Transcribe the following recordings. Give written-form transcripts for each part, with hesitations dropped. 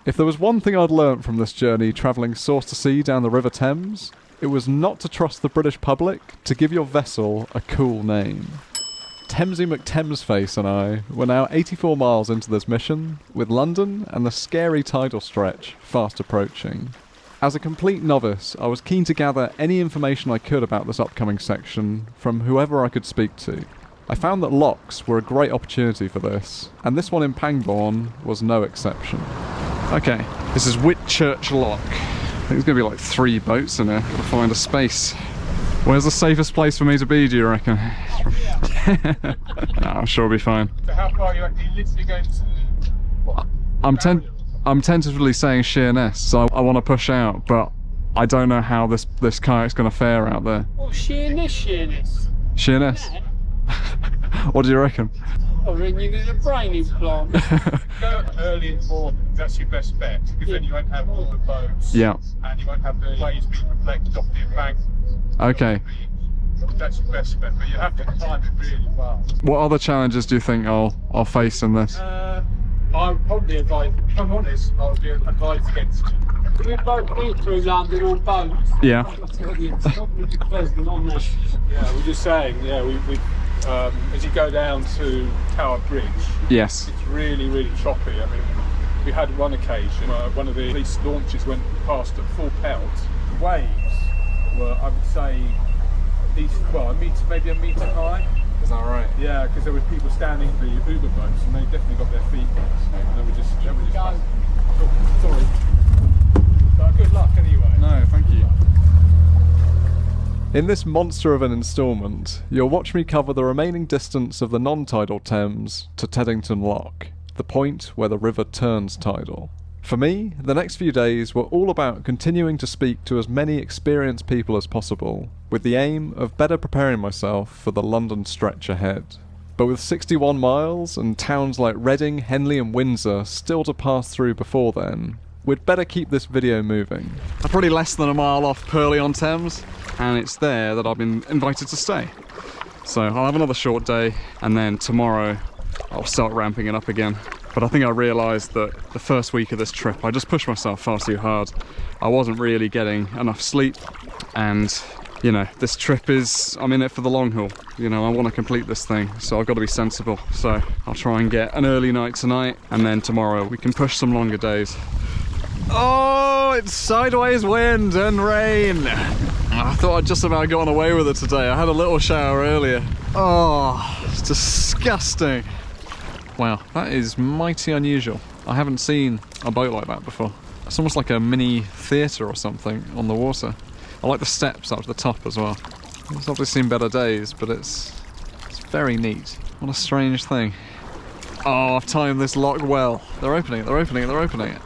If there was one thing I'd learnt from this journey travelling source to sea down the River Thames, it was not to trust the British public to give your vessel a cool name. Thamesy McThamesface and I were now 84 miles into this mission, with London and the scary tidal stretch fast approaching. As a complete novice, I was keen to gather any information I could about this upcoming section from whoever I could speak to. I found that locks were a great opportunity for this, and this one in Pangbourne was no exception. Okay, this is Whitchurch Lock. I think there's going to be like 3 boats in here. Gotta find a space. Where's the safest place for me to be, do you reckon? No, I'm sure it'll be fine. So how far are you actually literally going to... I'm tentatively saying Sheerness, so I want to push out, but I don't know how this kayak's going to fare out there. Oh, Sheerness. Sheerness? What do you reckon? Oh, then you need a brain implant. Go early in the morning, that's your best bet, because then you won't have all the boats. Yeah. And you won't have the waves being reflected off the embankment. Okay. That's your best bet, but you have to time it really well. What other challenges do you think I'll face in this? I would probably advise, if I'm honest, I would be advised against. We both been through London on boats. Yeah. It's not really pleasant on this. Yeah, we're just saying, yeah, we as you go down to Tower Bridge, Yes. it's really, really choppy. I mean, we had one occasion where one of the police launches went past at full pelt. The waves were, I would say, at least, well, maybe a metre high. Is that right? Yeah, because there were people standing in the Uber boats and they definitely got their feet wet. And they were just oh, sorry. But good luck anyway. No, thank you. In this monster of an instalment, you'll watch me cover the remaining distance of the non-tidal Thames to Teddington Lock, the point where the river turns tidal. For me, the next few days were all about continuing to speak to as many experienced people as possible, with the aim of better preparing myself for the London stretch ahead. But with 61 miles and towns like Reading, Henley and Windsor still to pass through before then, we'd better keep this video moving. I'm probably less than a mile off Purley-on-Thames, and it's there that I've been invited to stay. So I'll have another short day, and then tomorrow I'll start ramping it up again. But I think I realised that the first week of this trip I just pushed myself far too hard. I wasn't really getting enough sleep, and you know, this trip I'm in it for the long haul. You know, I want to complete this thing, so I've got to be sensible. So I'll try and get an early night tonight, and then tomorrow we can push some longer days. Oh, it's sideways wind and rain. I thought I'd just about gotten away with it today. I had a little shower earlier. Oh, it's disgusting. Wow, that is mighty unusual. I haven't seen a boat like that before. It's almost like a mini theatre or something on the water. I like the steps up to the top as well. It's obviously seen better days, but it's very neat. What a strange thing. Oh, I've timed this lock well. They're opening it, they're opening it, they're opening it.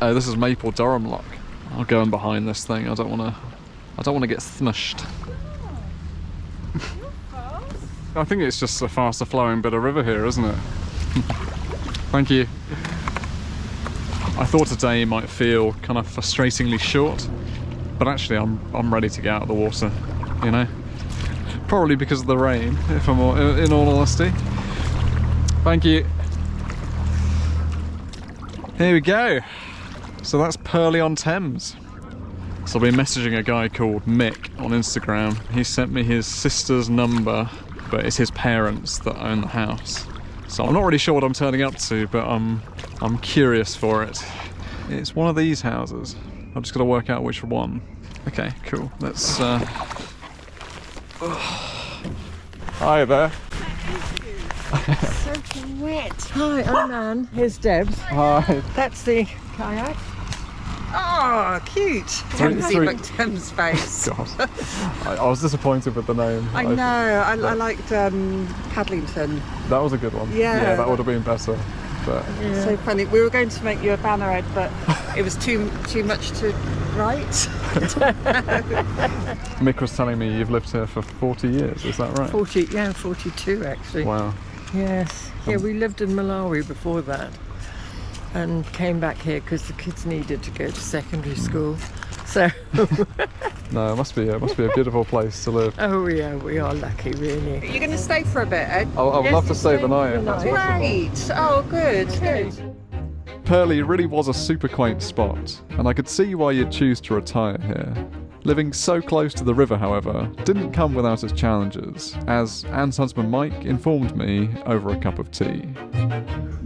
Oh, this is Maple Durham Lock. I'll go in behind this thing. I don't want to get smushed. I think it's just a faster flowing bit of river here, isn't it? Thank you. I thought today might feel kind of frustratingly short, but actually I'm ready to get out of the water, you know? Probably because of the rain, if I'm in all honesty. Thank you. Here we go. So that's Purley-on-Thames. So I've been messaging a guy called Mick on Instagram. He sent me his sister's number, but it's his parents that own the house. So I'm not really sure what I'm turning up to, but I'm curious for it. It's one of these houses. I've just got to work out which one. Okay, cool. Let's Hi there. Soaking wet. Hi, I'm Anne. Here's Debs. Hi. That's the kayak. Oh, cute. Thamesley McThamesface. God. I was disappointed with the name. I know. I liked Paddlington. That was a good one. Yeah. That would have been better. But Yeah. So funny. We were going to make you a banner ad, but it was too much to write. Mick was telling me you've lived here for 40 years, is that right? 42 actually. Wow. Yes. Yeah, we lived in Malawi before that, and came back here because the kids needed to go to secondary school. So. No, it must be a beautiful place to live. Oh yeah, we are lucky, really. You're going to stay for a bit, Ed? I would love to stay the night if that's possible. Great. Oh, good. Purley really was a super quaint spot, and I could see why you'd choose to retire here. Living so close to the river, however, didn't come without its challenges, as Anne's husband Mike informed me over a cup of tea.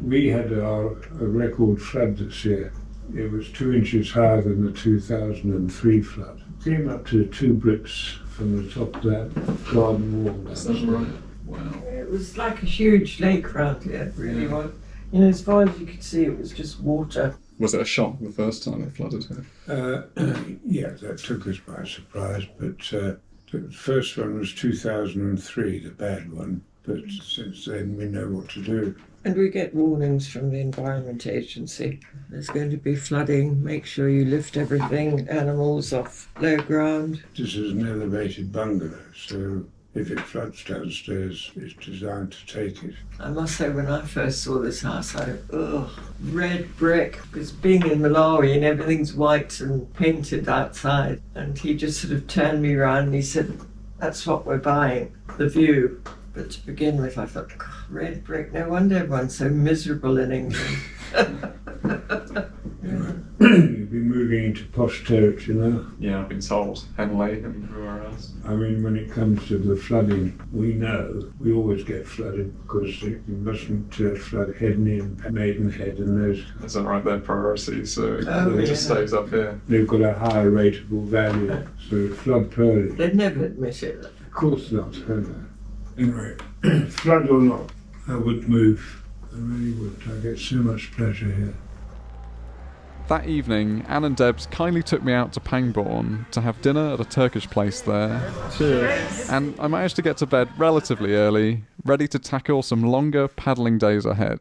We had a record flood this year. It was 2 inches higher than the 2003 flood. It came up to 2 bricks from the top of that garden wall. Is that right? Wow. It was like a huge lake round here, it really was. You know, as far as you could see, it was just water. Was it a shock the first time it flooded here? Yeah, that took us by surprise, but the first one was 2003, the bad one. But since then, we know what to do. And we get warnings from the Environment Agency. There's going to be flooding. Make sure you lift everything, animals off low ground. This is an elevated bungalow, so if it floods downstairs, it's designed to take it. I must say, when I first saw this house, I thought, ugh, red brick. Because being in Malawi and everything's white and painted outside. And he just sort of turned me around and he said, that's what we're buying, the view. But to begin with, I thought, red brick, no wonder everyone's so miserable in England. You'll be moving into posh territory now. Yeah, I've been told. Henley and everywhere else. I mean, when it comes to the flooding, we know we always get flooded because you mustn't flood Headney and Maidenhead and those. That's not right, their priority, so it just yeah. stays up here. They've got a higher rateable value, so flood Purley. They'd never admit it. Of course not, Anyway, flood or not, I would move. I really would. I get so much pleasure here. That evening, Anne and Debs kindly took me out to Pangbourne to have dinner at a Turkish place there. Cheers. And I managed to get to bed relatively early, ready to tackle some longer paddling days ahead.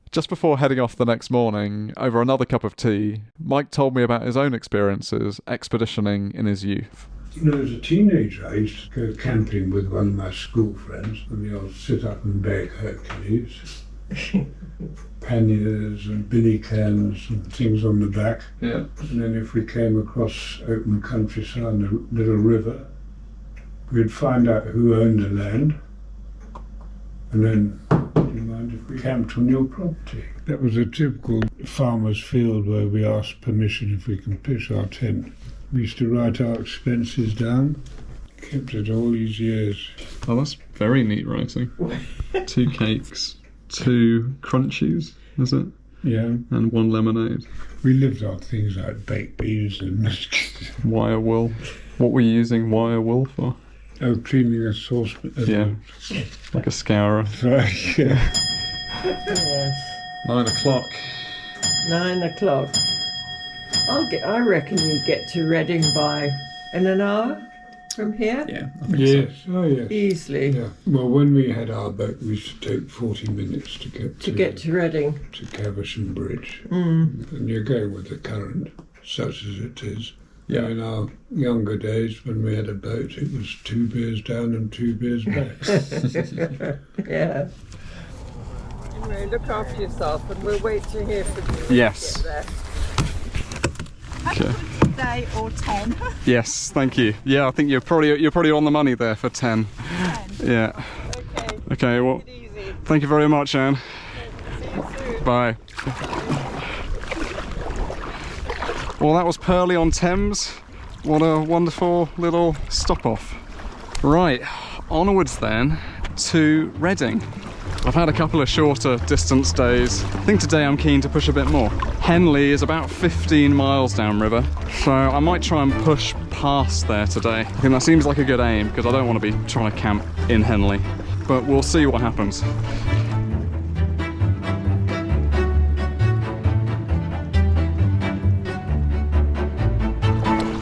Just before heading off the next morning, over another cup of tea, Mike told me about his own experiences expeditioning in his youth. You know, as a teenager, I used to go camping with one of my school friends, and we all sit up and bag Hercules. Panniers and billy cans and things on the back. Yeah. And then if we came across open countryside and a little river, we'd find out who owned the land, and then, do you mind if we camped on your property? That was a typical farmer's field where we asked permission if we can pitch our tent. We used to write our expenses down, kept it all these years. Oh, that's very neat writing. 2 cakes, 2 crunchies, is it? Yeah. And 1 lemonade. We lived on things like baked beans and Wire wool. What were you using wire wool for? oh, cleaning a saucepan. Yeah, like a scourer. Right, yeah. Yes. 9 o'clock. 9 o'clock. I reckon you get to Reading in an hour from here. Yeah, I think Yes, oh yes. Easily. Yeah. Well, when we had our boat, we used to take 40 minutes to get To Reading. to Caversham Bridge. Mm. And you're going with the current, such as it is. Yeah. In our younger days, when we had a boat, it was 2 beers down and 2 beers back. Yeah. Anyway, look after yourself, and we'll wait to hear from you. Yes. When you get there. Okay. Day or 10. Yes, thank you. Yeah, I think you're probably on the money there for 10. 10. Yeah. Okay. Okay. Well, Take it easy. thank you very much, Anne. See you soon. Bye. Well, that was Purley on Thames. What a wonderful little stop off. Right, onwards then to Reading. I've had a couple of shorter distance days. I think today I'm keen to push a bit more. Henley is about 15 miles downriver, so I might try and push past there today. I think that seems like a good aim because I don't want to be trying to camp in Henley, but we'll see what happens.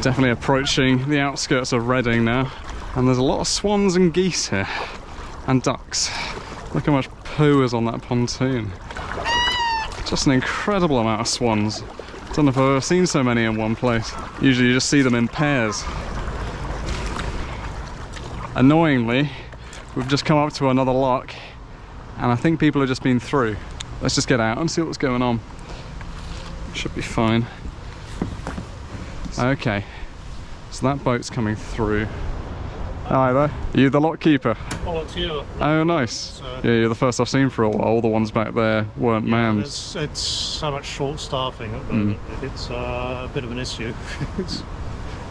Definitely approaching the outskirts of Reading now, and there's a lot of swans and geese here, and ducks. Look how much poo is on that pontoon. Just an incredible amount of swans. Don't know if I've ever seen so many in one place. Usually you just see them in pairs. Annoyingly, we've just come up to another lock, and I think people have just been through. Let's just get out and see what's going on. Should be fine. Okay, so that boat's coming through. Hi there. Are you the lock keeper? Oh, it's you. Oh, nice. Yeah, you're the first I've seen for a while. All the ones back there weren't manned. It's so much short staffing at the moment. It's a bit of an issue.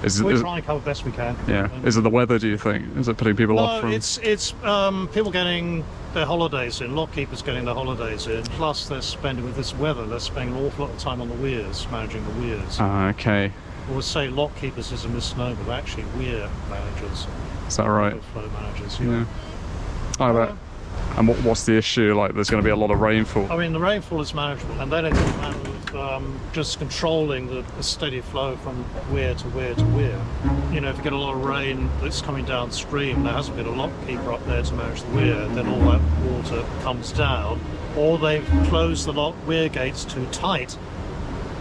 We're trying to cover best we can. Yeah. Is it the weather, do you think? Is it putting people off from... it's people getting their holidays in, lock keepers getting their holidays in, plus they're spending, with this weather, they're spending an awful lot of time on the weirs, managing the weirs. Ah, okay. I would say lock keepers is a misnomer, but actually weir managers. Is that right? Flow managers, Yeah. I bet. And what's the issue? Like, there's going to be a lot of rainfall. I mean, the rainfall is manageable, and then it's a matter of just controlling the steady flow from weir to weir to weir. You know, if you get a lot of rain that's coming downstream, there hasn't been a lock keeper up there to manage the weir, then all that water comes down, or they've closed the lock weir gates too tight,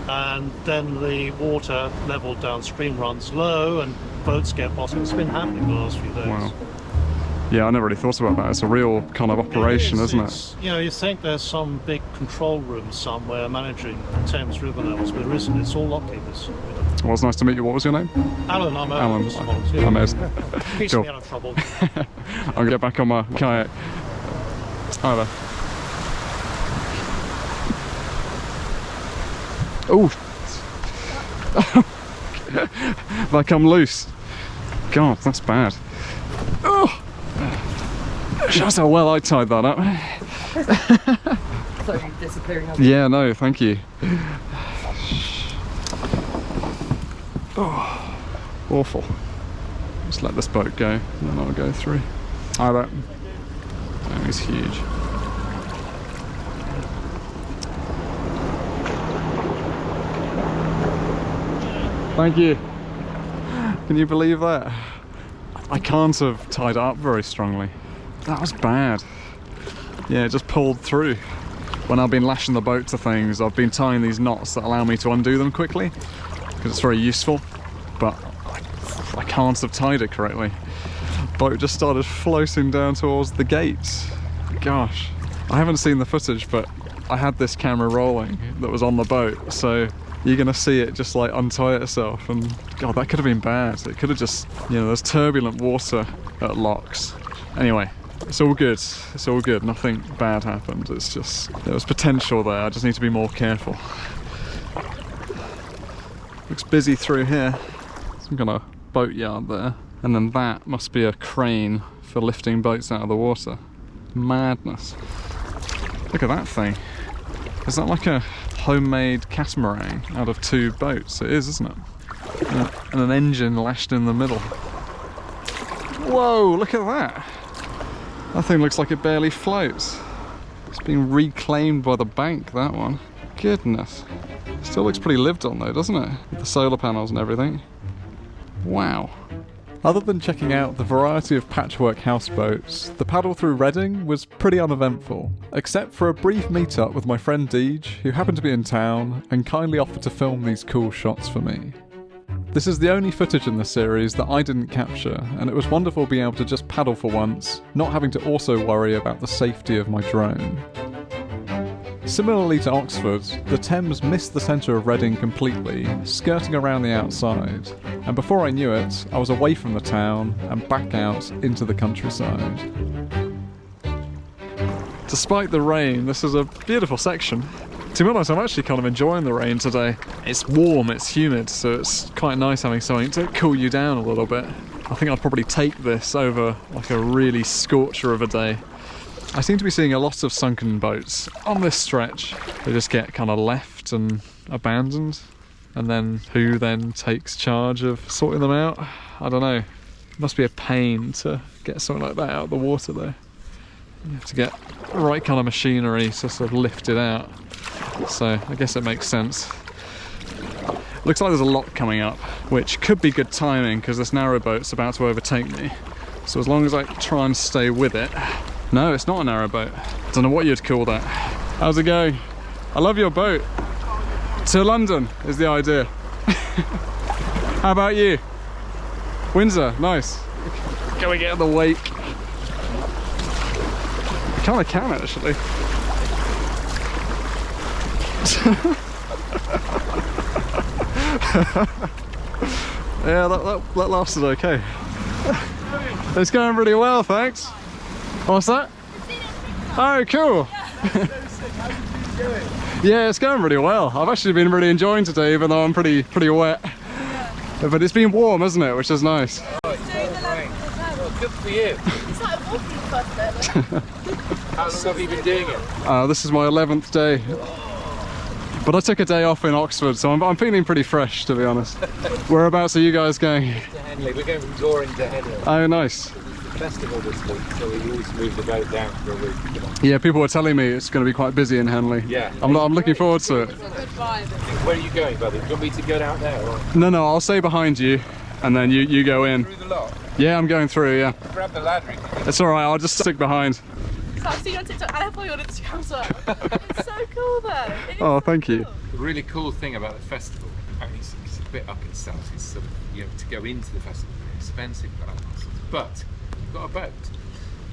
and then the water level downstream runs low and boats get bottomed. It's been happening the last few days. Wow. Yeah, I never really thought about that. It's a real kind of operation, isn't it? You know, you think there's some big control room somewhere managing Thames River levels, but there isn't. It's all lock keepers. Well, it's nice to meet you. What was your name? Alan, I'm Alan. Alan. I'm Ed. Keeps Cool. me out of trouble. I'm going to get back on my kayak. Hi there. Oh! Have I come loose? God, that's bad. Oh! Shows how well I tied that up. Sorry, disappearing. Yeah, no, thank you. Oh, awful. Just let this boat go, and then I'll go through. Hi there. That was huge. Thank you. Can you believe that? I can't have tied it up very strongly. That was bad. Yeah, it just pulled through. When I've been lashing the boat to things, I've been tying these knots that allow me to undo them quickly, because it's very useful, but I can't have tied it correctly. Boat just started floating down towards the gates. Gosh, I haven't seen the footage, but I had this camera rolling that was on the boat, so you're gonna see it just like untie itself, and God, that could have been bad. It could have just, you know, there's turbulent water at locks. Anyway, it's all good. It's all good. Nothing bad happened. It's just, there was potential there. I just need to be more careful. Looks busy through here. Some kind of boat yard there. And then that must be a crane for lifting boats out of the water. Madness. Look at that thing. Is that like a homemade catamaran out of two boats? It is, isn't it? And an engine lashed in the middle. Whoa, look at that. That thing looks like it barely floats. It's being reclaimed by the bank, that one. Goodness. Still looks pretty lived on though, doesn't it? With the solar panels and everything. Wow. Other than checking out the variety of patchwork houseboats, the paddle through Reading was pretty uneventful, except for a brief meet-up with my friend Deej, who happened to be in town and kindly offered to film these cool shots for me. This is the only footage in the series that I didn't capture, and it was wonderful being able to just paddle for once, not having to also worry about the safety of my drone. Similarly to Oxford, the Thames missed the centre of Reading completely, skirting around the outside, and before I knew it, I was away from the town and back out into the countryside. Despite the rain, this is a beautiful section. To be honest, I'm actually kind of enjoying the rain today. It's warm, it's humid, so it's quite nice having something to cool you down a little bit. I think I'd probably take this over like a really scorcher of a day. I seem to be seeing a lot of sunken boats on this stretch. They just get kind of left and abandoned, and then who then takes charge of sorting them out? I don't know. It must be a pain to get something like that out of the water though. You have to get the right kind of machinery to sort of lift it out. So I guess it makes sense. Looks like there's a lot coming up, which could be good timing because this narrowboat's about to overtake me. So as long as I try and stay with it. No, it's not a narrowboat. Don't know what you'd call that. How's it going? I love your boat. To London is the idea. How about you? Windsor, nice. Can we get in the wake? I kind of can actually. Yeah, that lasted okay. It's going really well, thanks. What's that? Oh, cool. Yeah, it's going really well. I've actually been really enjoying today, even though I'm pretty wet. But it's been warm, isn't it? Which is nice. Good for you. It's like a walking club. How long have you been doing it? This is my 11th day. But I took a day off in Oxford, so I'm feeling pretty fresh, to be honest. Whereabouts are you guys going? To Henley. We're going from Goring to Henley. Oh, nice. It's the festival this week, so we always move the boat down for a week. Yeah, people were telling me it's going to be quite busy in Henley. Yeah. I'm looking forward to it. It's a good vibe. Where are you going, buddy? Do you want me to go out there? Or No, I'll stay behind you, and then you go in. through the lot? Yeah, I'm going through, yeah. Grab the ladder. It's alright, I'll just stick behind. So I've seen you on TikTok and I follow you on Instagram as well. It's so cool though. It is Oh, so thank you. cool. The really cool thing about the festival, I mean, it's a bit up itself. It's sort of, you know, to go into the festival, it's expensive, but you've got a boat.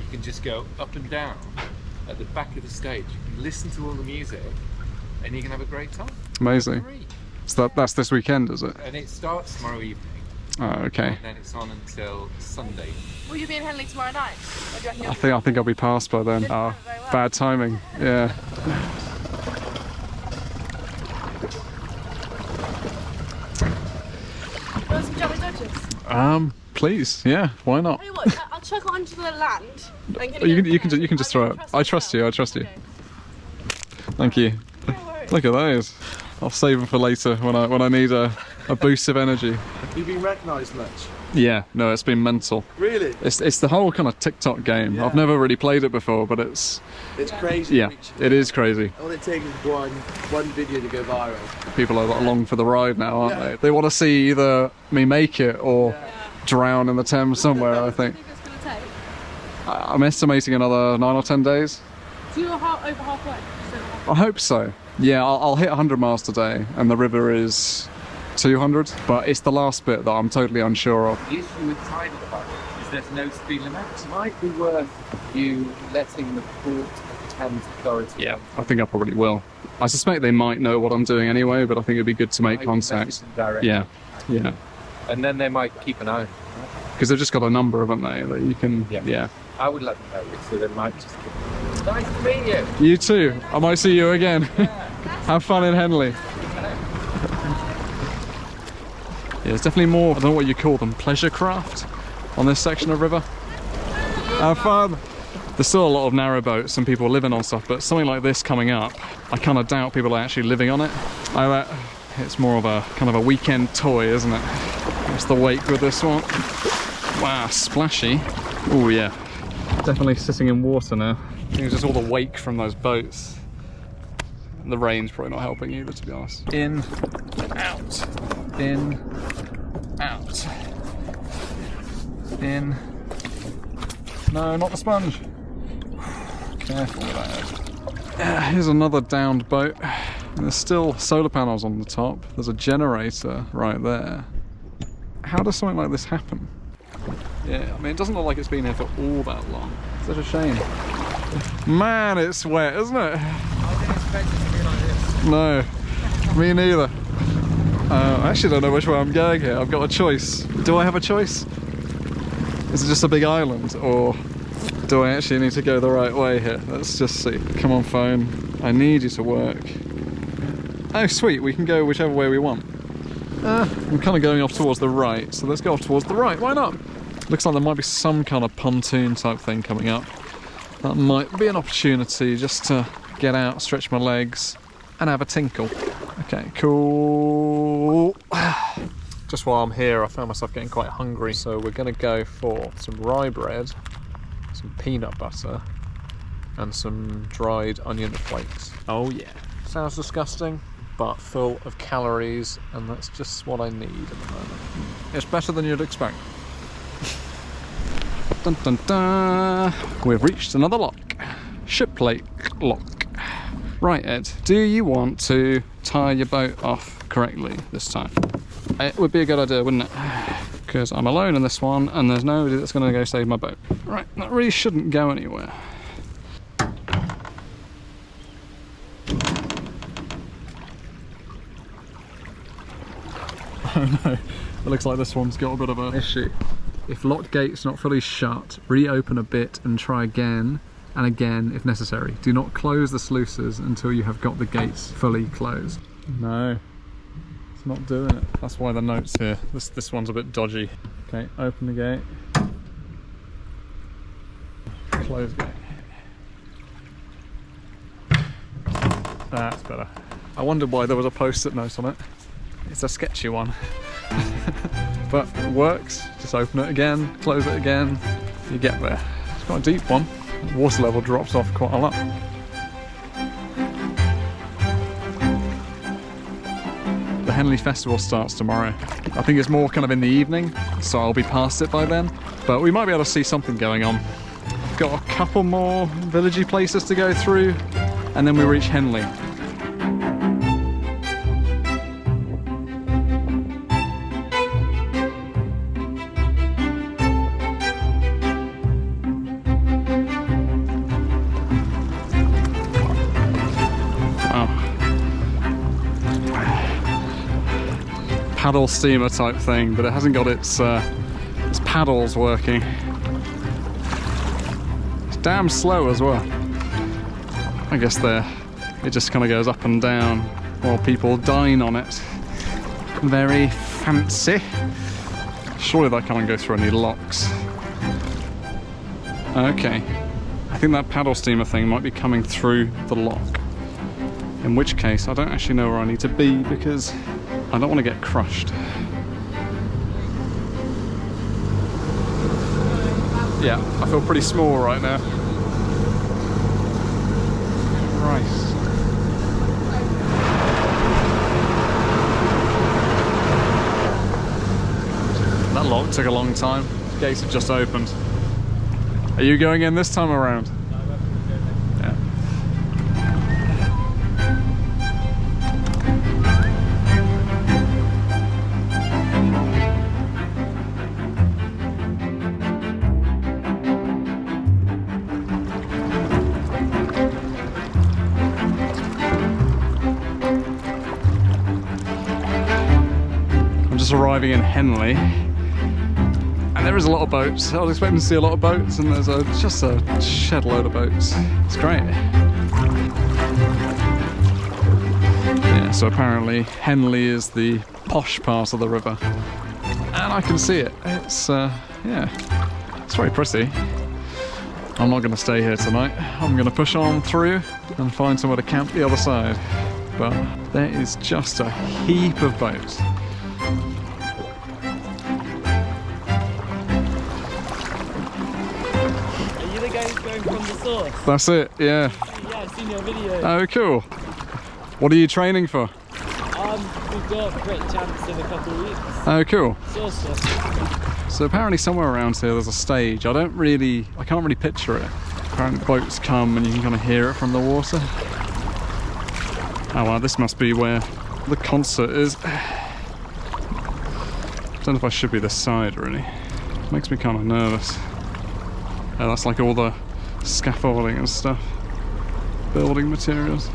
You can just go up and down at the back of the stage. You can listen to all the music, and you can have a great time. Amazing. Free. So that's this weekend, is it? And it starts tomorrow evening, Oh, okay. and then it's on until Sunday. Will you be in Henley tomorrow night? Or do you reckon I think I'll be past by then. Oh, bad timing. Yeah. you want some Jolly Dodgers? Please, yeah. Why not? Tell you what, I'll chuck it onto the land. And You can just throw it. I trust you. I trust you. Thank you. Look at those. I'll save them for later when I need a boost of energy. Have you been recognised much? Yeah, no, it's been mental. Really? It's the whole kind of TikTok game. Yeah. I've never really played it before, but it's It's crazy. yeah, it is crazy. All it takes is one video to go viral. People are along for the ride now, aren't Yeah. they? They want to see either me make it or drown in the Thames somewhere. I think. What do you think it's going to take? I'm estimating another 9 or 10 days. So you're over halfway? I hope so. Yeah, I'll hit 100 miles today, and the river is 200. But it's the last bit that I'm totally unsure of. The issue with tidal bike is there's no speed limit. It might be worth you letting the Port Thames Authority. Yeah, I think I probably will. I suspect they might know what I'm doing anyway, but I think it'd be good to make Maybe contact. message them directly. Yeah, And then they might keep an eye on it. because they've just got a number, haven't they? That you can. Yeah. Yeah. I would let them know, so they might just keep. Nice to meet you. You too. I might see you again. Have fun in Henley. Yeah, there's definitely more, I don't know what you call them, pleasure craft on this section of river. Have fun. There's still a lot of narrow boats and people living on stuff, but something like this coming up, I kind of doubt people are actually living on it. I bet it's more of a kind of a weekend toy, isn't it? It's the wake with this one. Wow, splashy. Oh yeah, definitely sitting in water now. I think it's just all the wake from those boats. The rain's probably not helping either, to be honest. In, out, in, out, in. No, not the sponge. Careful with that. Here's another downed boat. And there's still solar panels on the top. There's a generator right there. How does something like this happen? Yeah, I mean, it doesn't look like it's been here for all that long. Such a shame. Man, it's wet, isn't it? I didn't expect it to be like this. No, me neither. I actually don't know which way I'm going here. I've got a choice. Do I have a choice? Is it just a big island, or do I actually need to go the right way here? Let's just see. Come on, phone. I need you to work. Oh, sweet. We can go whichever way we want. I'm kind of going off towards the right, so let's go off towards the right. Why not? Looks like there might be some kind of pontoon type thing coming up. That might be an opportunity just to get out, stretch my legs, and have a tinkle. Okay, cool. Just while I'm here, I found myself getting quite hungry, so we're going to go for some rye bread, some peanut butter, and some dried onion flakes. Oh yeah. Sounds disgusting, but full of calories, and that's just what I need at the moment. It's better than you'd expect. Dun dun dun! We've reached another lock. Shiplake lock. Right, Ed, do you want to tie your boat off correctly this time? It would be a good idea, wouldn't it? Because I'm alone in this one and there's nobody that's going to go save my boat. Right, that really shouldn't go anywhere. Oh no, it looks like this one's got a bit of an issue. If locked gate's not fully shut, reopen a bit and try again and again if necessary. Do not close the sluices until you have got the gates fully closed. No, it's not doing it. That's why the note's here. This one's a bit dodgy. Okay, open the gate. Close gate. That's better. I wondered why there was a post-it note on it. It's a sketchy one. But it works. Just open it again, close it again, you get there. It's quite a deep one. Water level drops off quite a lot. The Henley Festival starts tomorrow. I think it's more kind of in the evening, so I'll be past it by then. But we might be able to see something going on. Got a couple more villagey places to go through, and then we reach Henley. Paddle steamer type thing, but it hasn't got its paddles working. It's damn slow as well. I guess it just kind of goes up and down while people dine on it. Very fancy. Surely that can't go through any locks. Okay, I think that paddle steamer thing might be coming through the lock. In which case, I don't actually know where I need to be because I don't want to get crushed. Yeah, I feel pretty small right now. Christ. That lock took a long time. The gates have just opened. Are you going in this time around? Yeah. Arriving in Henley, and there is a lot of boats. I was expecting to see a lot of boats, and there's just a shed load of boats. It's great. Yeah, so apparently Henley is the posh part of the river, and I can see it. It's yeah, it's very pretty. I'm not going to stay here tonight. I'm going to push on through and find somewhere to camp the other side. But there is just a heap of boats. From the source. That's it, yeah. Yeah, I've seen your video. Oh, cool. What are you training for? We've got Pratt champs in a couple of weeks. Oh, cool. Source. So apparently somewhere around here there's a stage. I can't really picture it. Apparently boats come and you can kind of hear it from the water. Oh well, this must be where the concert is. I don't know if I should be this side really. It makes me kind of nervous. Oh, that's like all the scaffolding and stuff. Building materials.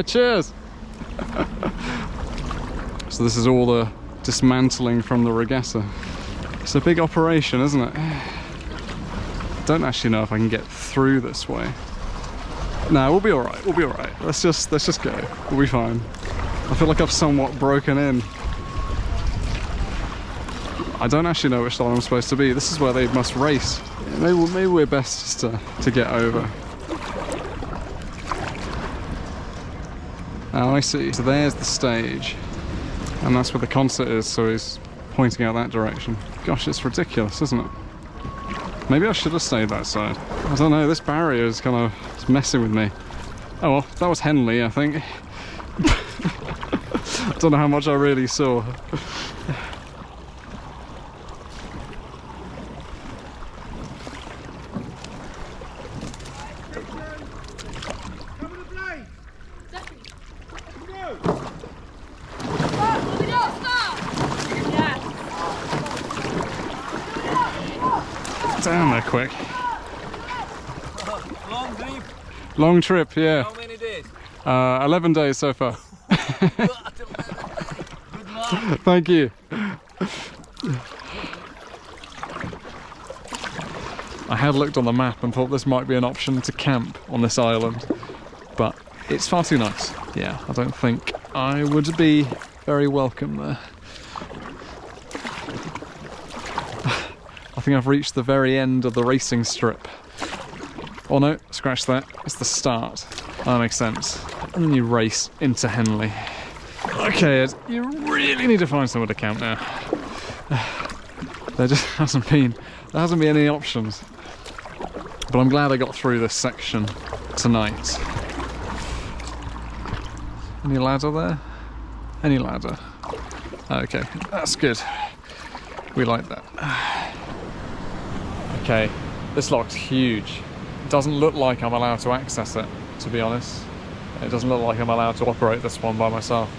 Cheers! So this is all the dismantling from the regatta. It's a big operation, isn't it? I don't actually know if I can get through this way. No, we'll be alright, we'll be alright. Let's just go. We'll be fine. I feel like I've somewhat broken in. I don't actually know which side I'm supposed to be. This is where they must race. Yeah, maybe we're best just to get over. Oh, I see. So there's the stage. And that's where the concert is, so he's pointing out that direction. Gosh, it's ridiculous, isn't it? Maybe I should have stayed that side. I don't know, this barrier is kind of messing with me. Oh well, that was Henley, I think. I don't know how much I really saw. Damn, they're quick. Long trip. Long trip, yeah. How many days? 11 days so far. Good luck. Thank you. I had looked on the map and thought this might be an option to camp on this island, but it's far too nice. Yeah, I don't think I would be very welcome there. I think I've reached the very end of the racing strip. Oh no, scratch that. It's the start. That makes sense. And then you race into Henley. Okay, Ed, you really need to find somewhere to camp now. There just hasn't been any options. But I'm glad I got through this section tonight. Any ladder there? Any ladder? Okay, that's good. We like that. Okay, this lock's huge. It doesn't look like I'm allowed to access it, to be honest. It doesn't look like I'm allowed to operate this one by myself.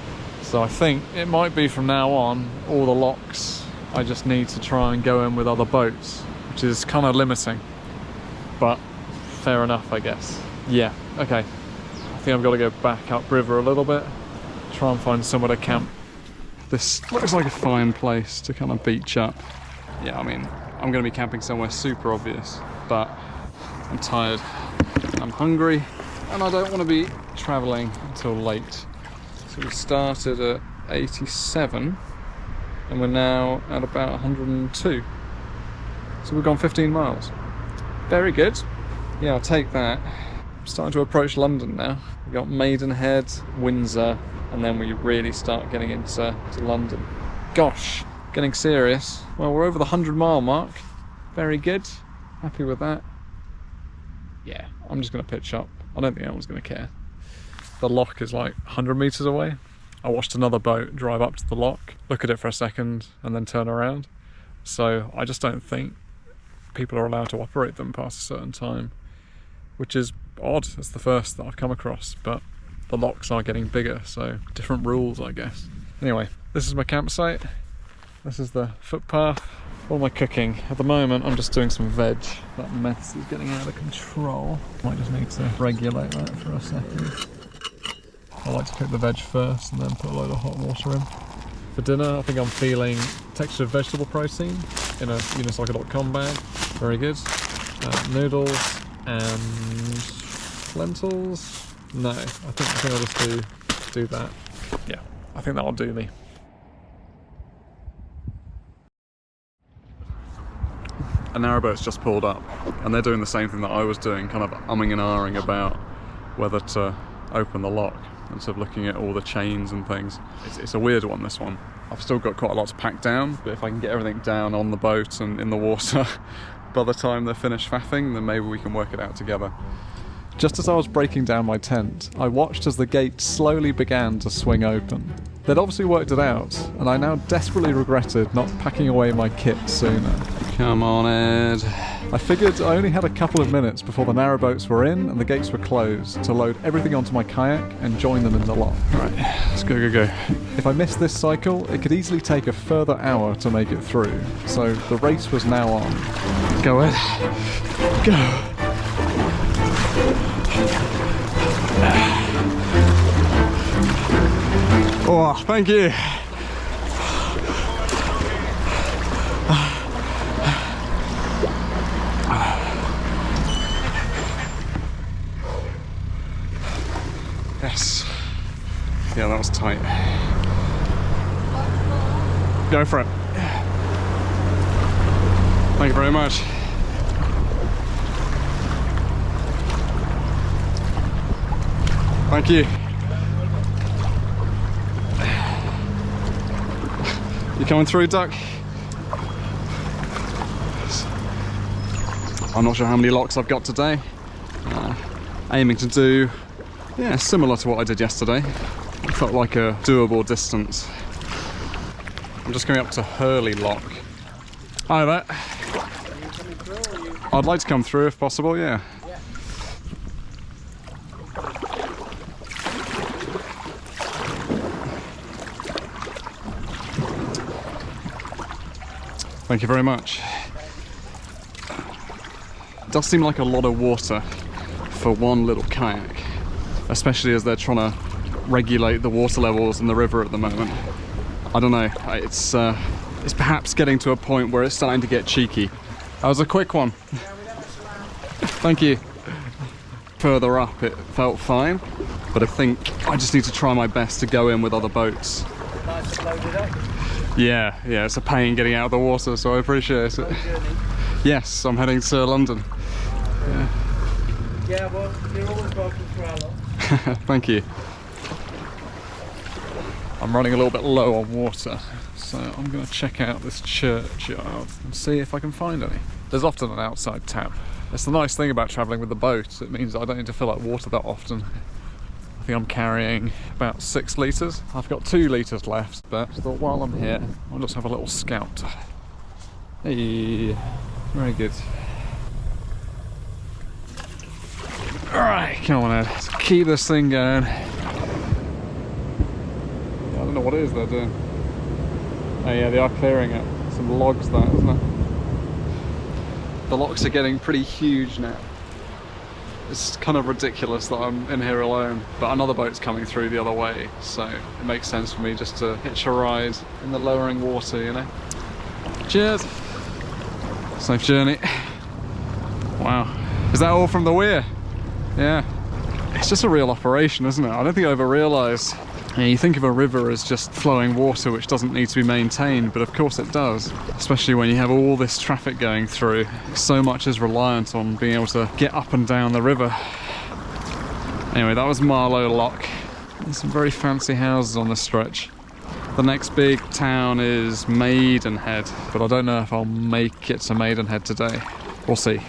So I think it might be from now on, all the locks, I just need to try and go in with other boats, which is kind of limiting. But fair enough, I guess. Yeah, okay. I think I've got to go back upriver a little bit, try and find somewhere to camp. This looks like a fine place to kind of beach up. Yeah, I mean, I'm going to be camping somewhere super obvious, but I'm tired, I'm hungry, and I don't want to be travelling until late. So we started at 87, and we're now at about 102. So we've gone 15 miles. Very good. Yeah, I'll take that. I'm starting to approach London now. We've got Maidenhead, Windsor, and then we really start getting into London. Gosh, getting serious. Well, we're over the 100-mile mark. Very good. Happy with that. Yeah, I'm just going to pitch up. I don't think anyone's going to care. The lock is like 100 metres away. I watched another boat drive up to the lock, look at it for a second, and then turn around. So I just don't think people are allowed to operate them past a certain time, which is odd. It's the first that I've come across, but the locks are getting bigger, so different rules, I guess. Anyway, this is my campsite. This is the footpath. What am I cooking? At the moment, I'm just doing some veg. That mess is getting out of control. Might just need to regulate that for a second. I like to cook the veg first and then put a load of hot water in. For dinner, I think I'm feeling textured vegetable protein in a unicycle.com bag. Very good. Noodles and lentils. No, I think I'll just do that. Yeah, I think that'll do me. A narrowboat's just pulled up, and they're doing the same thing that I was doing, kind of umming and ahhing about whether to open the lock and sort of looking at all the chains and things. It's a weird one, this one. I've still got quite a lot to pack down, but if I can get everything down on the boat and in the water by the time they're finished faffing, then maybe we can work it out together. Just as I was breaking down my tent, I watched as the gate slowly began to swing open. They'd obviously worked it out, and I now desperately regretted not packing away my kit sooner. Come on, Ed. I figured I only had a couple of minutes before the narrowboats were in and the gates were closed to load everything onto my kayak and join them in the lock. Right, let's go. If I missed this cycle, it could easily take a further hour to make it through, so the race was now on. Go, Ed. Go. Oh, thank you. Yes. Yeah, that was tight. Go for it. Thank you very much. Thank you. You coming through, Duck? I'm not sure how many locks I've got today. Aiming to do, yeah, similar to what I did yesterday. It felt like a doable distance. I'm just going up to Hurley Lock. Hi there. I'd like to come through if possible, yeah. Thank you very much. It does seem like a lot of water for one little kayak, especially as they're trying to regulate the water levels in the river at the moment. I don't know, it's perhaps getting to a point where it's starting to get cheeky. That was a quick one. Thank you. Further up it felt fine, but I think I just need to try my best to go in with other boats. Nice and loaded up. Yeah, it's a pain getting out of the water, so I appreciate it. Yes, I'm heading to London. Yeah, well, you're always welcome for our lot. Thank you. I'm running a little bit low on water, so I'm going to check out this churchyard and see if I can find any. There's often an outside tap. That's the nice thing about travelling with the boat. It means I don't need to fill up water that often. I think I'm carrying about 6 litres. I've got 2 litres left, but I thought while I'm here, I'll just have a little scout. Hey, very good. Alright, come on Ed, let's keep this thing going. I don't know what it is they're doing. Oh yeah, they are clearing it. Some logs that, isn't it? The locks are getting pretty huge now. It's kind of ridiculous that I'm in here alone, but another boat's coming through the other way, so it makes sense for me just to hitch a ride in the lowering water, you know? Cheers! Safe journey. Wow. Is that all from the weir? Yeah. It's just a real operation, isn't it? I don't think I ever realised. Yeah, you think of a river as just flowing water which doesn't need to be maintained, but of course it does. Especially when you have all this traffic going through. So much is reliant on being able to get up and down the river. Anyway, that was Marlow Lock. There's some very fancy houses on this stretch. The next big town is Maidenhead, but I don't know if I'll make it to Maidenhead today. We'll see.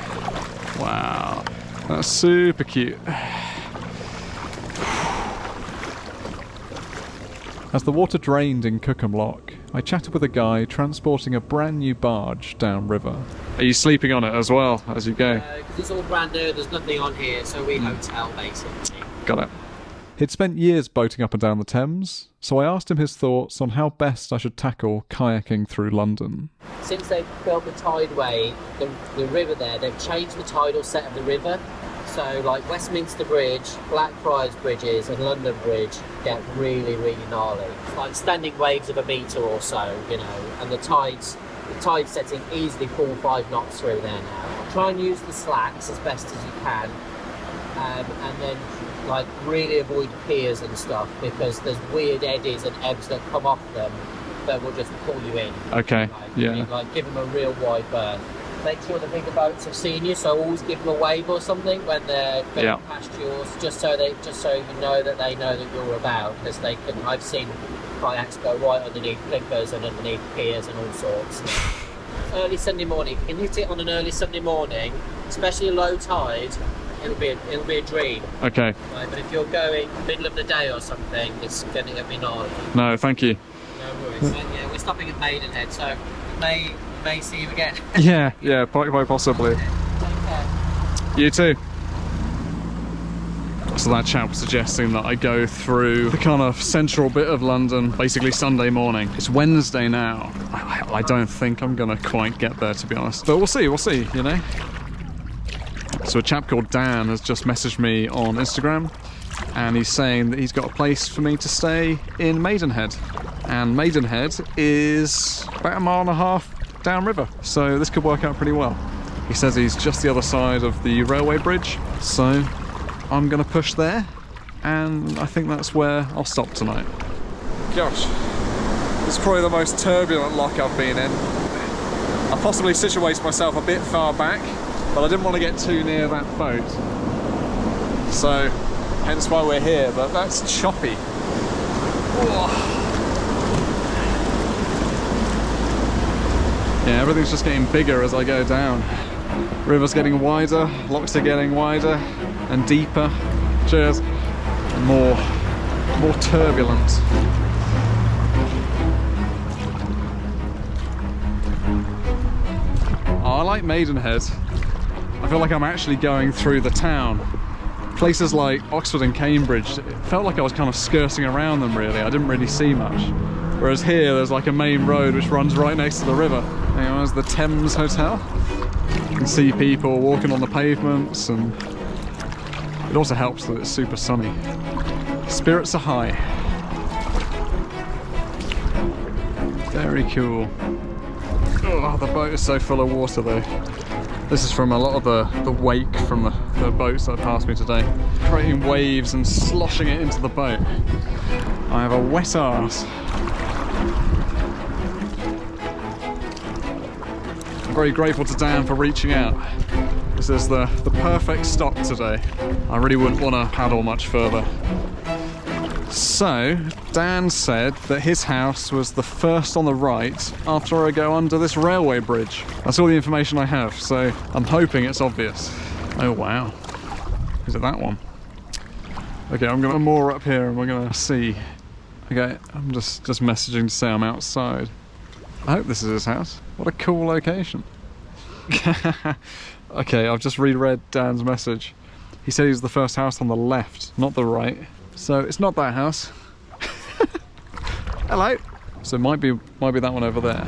Wow, that's super cute. As the water drained in Cookham Lock, I chatted with a guy transporting a brand new barge downriver. Are you sleeping on it as well as you go? Because it's all brand new, there's nothing on here, so we hotel basically. Got it. He'd spent years boating up and down the Thames, so I asked him his thoughts on how best I should tackle kayaking through London. Since they've built the tideway, the river there, they've changed the tidal set of the river. So like Westminster Bridge, Blackfriars Bridges and London Bridge get really, really gnarly. It's like standing waves of a metre or so, you know, and the tide setting easily 4 or 5 knots through there now. Try and use the slacks as best as you can, and then like really avoid piers and stuff because there's weird eddies and ebbs that come off them that will just pull you in. Okay, yeah. Like give them a real wide berth. Make sure the bigger boats have seen you, so always give them a wave or something when they're going past yours, just so you know that they know that you're about. Because they can, I've seen kayaks go right underneath clippers and underneath piers and all sorts. Early Sunday morning, if you can hit it on an early Sunday morning, especially low tide, it'll be a dream. Okay. Right, but if you're going middle of the day or something, it's going to be gnarly. No, thank you. No worries. Yeah, we're stopping at Maidenhead, so may see you again. yeah, quite possibly. Take care. You too. So that chap was suggesting that I go through the kind of central bit of London, basically Sunday morning. It's Wednesday now. I don't think I'm gonna quite get there, to be honest. But we'll see, you know? So a chap called Dan has just messaged me on Instagram, and he's saying that he's got a place for me to stay in Maidenhead. And Maidenhead is about 1.5 miles downriver, so this could work out pretty well. He says he's just the other side of the railway bridge, so I'm gonna push there, and I think that's where I'll stop tonight. Gosh, this is probably the most turbulent lock I've been in. I possibly situated myself a bit far back, but I didn't want to get too near that boat, so hence why we're here, but that's choppy. Whoa. Yeah, everything's just getting bigger as I go down. River's getting wider, locks are getting wider and deeper. Cheers. And more turbulent. Oh, I like Maidenhead. I feel like I'm actually going through the town. Places like Oxford and Cambridge, it felt like I was kind of skirting around them really. I didn't really see much. Whereas here, there's like a main road which runs right next to the river. Anyway, there's the Thames Hotel. You can see people walking on the pavements, and it also helps that it's super sunny. Spirits are high. Very cool. Oh, the boat is so full of water though. This is from a lot of the wake from the boats that passed me today, creating waves and sloshing it into the boat. I have a wet arse. I'm very grateful to Dan for reaching out. This is the perfect stop today. I really wouldn't want to paddle much further. So, Dan said that his house was the first on the right after I go under this railway bridge. That's all the information I have, so I'm hoping it's obvious. Oh wow. Is it that one? Okay, I'm going to moor up here and we're going to see. Okay, I'm just messaging to say I'm outside. I hope this is his house. What a cool location. Okay, I've just reread Dan's message. He said he was the first house on the left, not the right. So it's not that house. Hello. So it might be that one over there.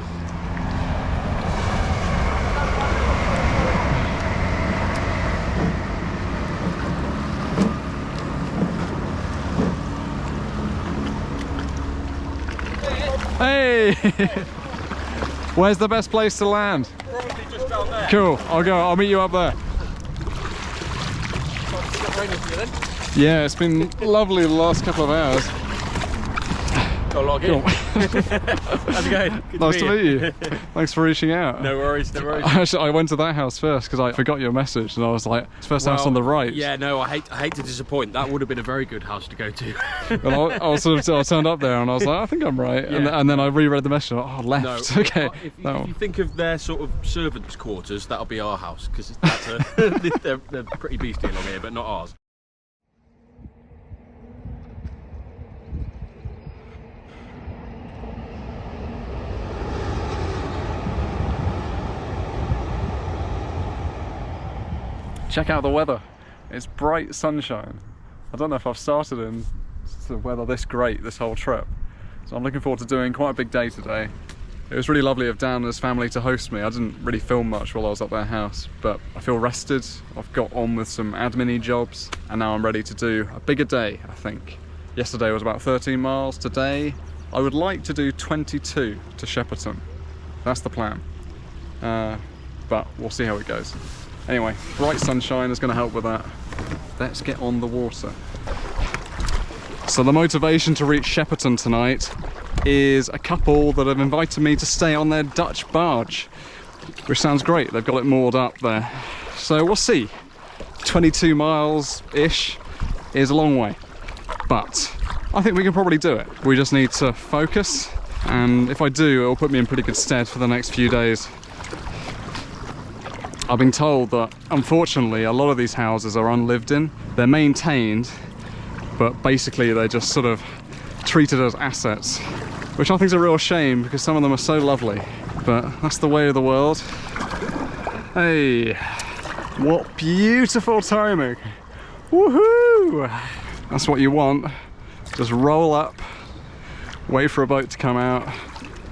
Hey! Where's the best place to land? Probably just down there. Cool, I'll meet you up there. Yeah, it's been lovely the last couple of hours. Got a lot Cool. How's it going? Good Nice to meet you. Thanks for reaching out. No worries, no worries. Actually, I went to that house first because I forgot your message and I was like, it's first house on the right. Yeah, no, I hate to disappoint. That would have been a very good house to go to. And I turned up there and I was like, I think I'm right. Yeah. And then I reread the message. Oh, left. No, Okay. If you think of their sort of servants' quarters, that'll be our house because they're pretty beastly along here, but not ours. Check out the weather. It's bright sunshine. I don't know if I've started in the weather this great this whole trip. So I'm looking forward to doing quite a big day today. It was really lovely of Dan and his family to host me. I didn't really film much while I was at their house, but I feel rested. I've got on with some admin-y jobs and now I'm ready to do a bigger day, I think. Yesterday was about 13 miles. Today, I would like to do 22 to Shepperton. That's the plan. But we'll see how it goes. Anyway, bright sunshine is going to help with that. Let's get on the water. So the motivation to reach Shepperton tonight is a couple that have invited me to stay on their Dutch barge, which sounds great. They've got it moored up there. So we'll see. 22 miles-ish is a long way, but I think we can probably do it. We just need to focus, and if I do, it'll put me in pretty good stead for the next few days. I've been told that, unfortunately, a lot of these houses are unlived in. They're maintained, but basically they're just sort of treated as assets, which I think is a real shame because some of them are so lovely, but that's the way of the world. Hey, what beautiful timing. Woohoo! That's what you want. Just roll up, wait for a boat to come out,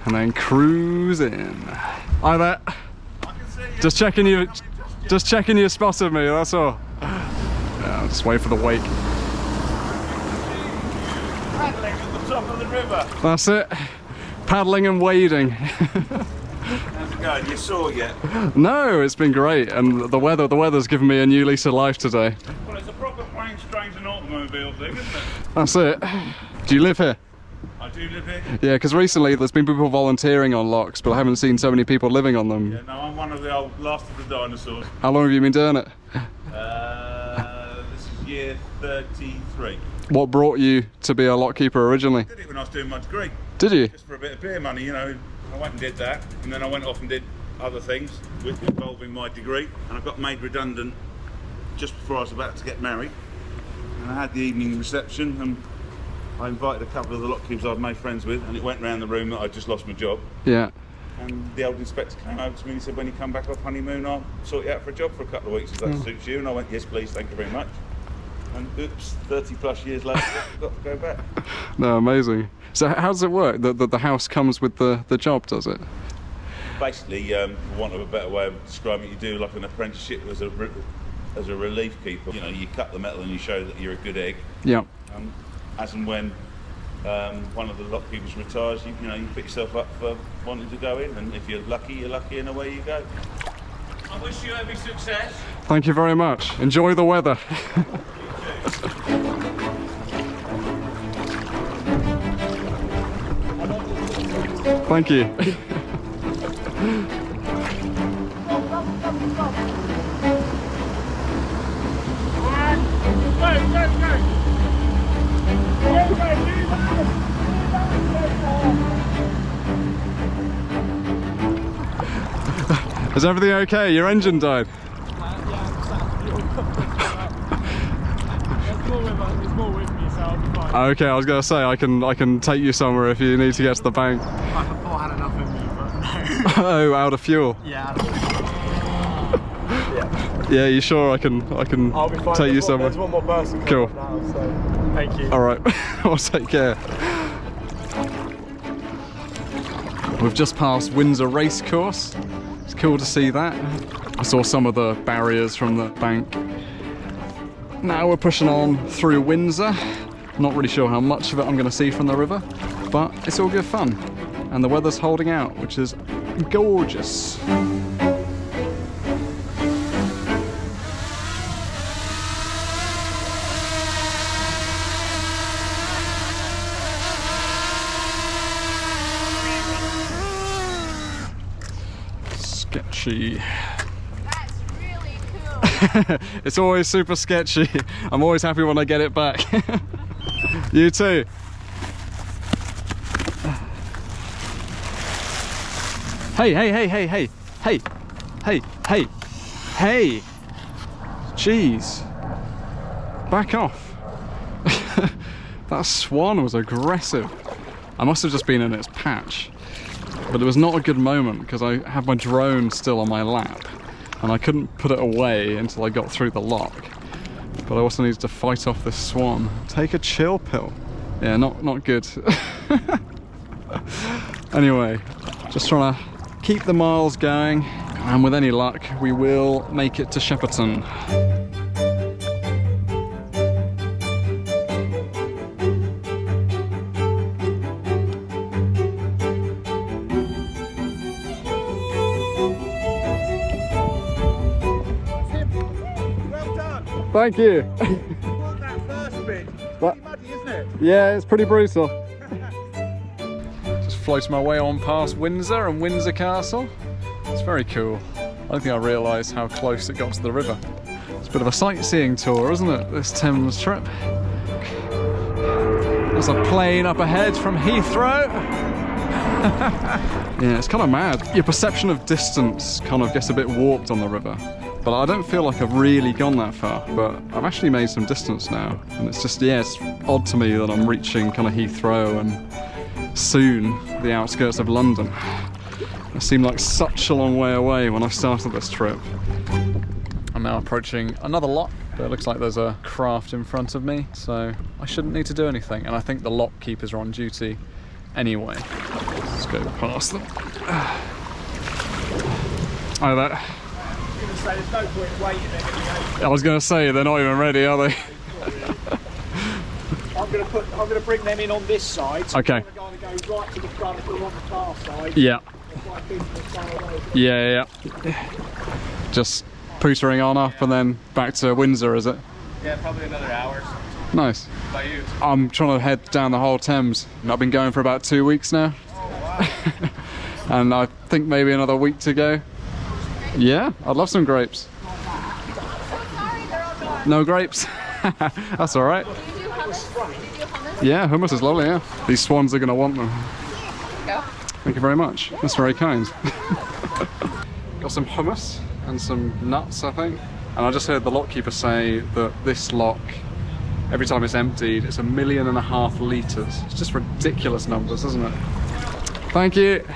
and then cruise in. Hi there. Just checking you spotted me, that's all. Yeah, I'll just wait for the wake. Paddling at the top of the river. That's it. Paddling and wading. How's it going? You saw yet? No, it's been great, and the weather's given me a new lease of life today. Well, it's a proper planes, trains and automobile thing, isn't it? That's it. Do you live here? I do live here. Yeah, because recently there's been people volunteering on locks, but I haven't seen so many people living on them. Yeah, no, I'm one of the old last of the dinosaurs. How long have you been doing it? This is year 33. What brought you to be a lock keeper originally? I did it when I was doing my degree. Did you? Just for a bit of beer money, you know. I went and did that, and then I went off and did other things involving my degree, and I got made redundant just before I was about to get married. And I had the evening reception, and I invited a couple of the lock keepers I'd made friends with, and it went round the room that I'd just lost my job. Yeah. And the old inspector came over to me and he said, when you come back off honeymoon, I'll sort you out for a job for a couple of weeks if that suits you. And I went, yes please, thank you very much. And oops, 30 plus years later, I've got to go back. No, amazing. So how does it work? The house comes with the job, does it? Basically, for want of a better way of describing it, you do like an apprenticeship as a relief keeper. You know, you cut the metal and you show that you're a good egg. Yeah. As and when one of the lock keepers retires, you pick yourself up for wanting to go in, and if you're lucky, and away you go. I wish you every success. Thank you very much. Enjoy the weather. Thank you. Is everything okay? Your engine died? There's more with me, so I'll be fine. Okay, I was gonna say I can take you somewhere if you need to get to the bank. I thought I had enough in me, but no. Oh, out of fuel. Yeah, out of fuel. Yeah, you sure I can I'll be fine. take you somewhere? There's one more person cool. Now, so thank you. All right, I'll take care. We've just passed Windsor Racecourse. It's cool to see that. I saw some of the barriers from the bank. Now we're pushing on through Windsor. Not really sure how much of it I'm going to see from the river, but it's all good fun. And the weather's holding out, which is gorgeous. Sketchy. That's really cool. It's always super sketchy. I'm always happy when I get it back. You too. Hey, hey, hey, hey, hey, hey, hey, hey, hey. Jeez. Back off. That swan was aggressive. I must have just been in its patch. But it was not a good moment because I had my drone still on my lap and I couldn't put it away until I got through the lock. But I also needed to fight off this swan. Take a chill pill. Yeah, not good. Anyway, just trying to keep the miles going, and with any luck we will make it to Shepperton. Thank you. That first bit, What? muddy, isn't it? Yeah, it's pretty brutal. Just floating my way on past Windsor and Windsor Castle. It's very cool. I don't think I realised how close it got to the river. It's a bit of a sightseeing tour, isn't it, this Thames trip? There's a plane up ahead from Heathrow. Yeah, it's kind of mad. Your perception of distance kind of gets a bit warped on the river. But I don't feel like I've really gone that far, but I've actually made some distance now. And it's just, yeah, it's odd to me that I'm reaching kind of Heathrow and soon the outskirts of London. It seemed like such a long way away when I started this trip. I'm now approaching another lock, but it looks like there's a craft in front of me, so I shouldn't need to do anything. And I think the lock keepers are on duty anyway. Let's go past them. Hi there. So there's no point waiting there. I was going to say, they're not even ready, are they? I'm going to bring them in on this side. So Okay. I'm going to go right to the front if we're on the far side. Yeah. Like keeping it far away. Yeah. Just pootering on up and then back to Windsor, is it? Yeah, probably another hour. Nice. What about you? I'm trying to head down the whole Thames. I've been going for about 2 weeks now. Oh, wow. And I think maybe another week to go. Yeah, I'd love some grapes. No grapes? That's all right. Do you do hummus? Do you do hummus? Yeah, hummus is lovely, yeah. These swans are going to want them. Go. Thank you very much. That's very kind. Got some hummus and some nuts, I think. And I just heard the lockkeeper say that this lock, every time it's emptied, it's 1.5 million litres. It's just ridiculous numbers, isn't it? Thank you.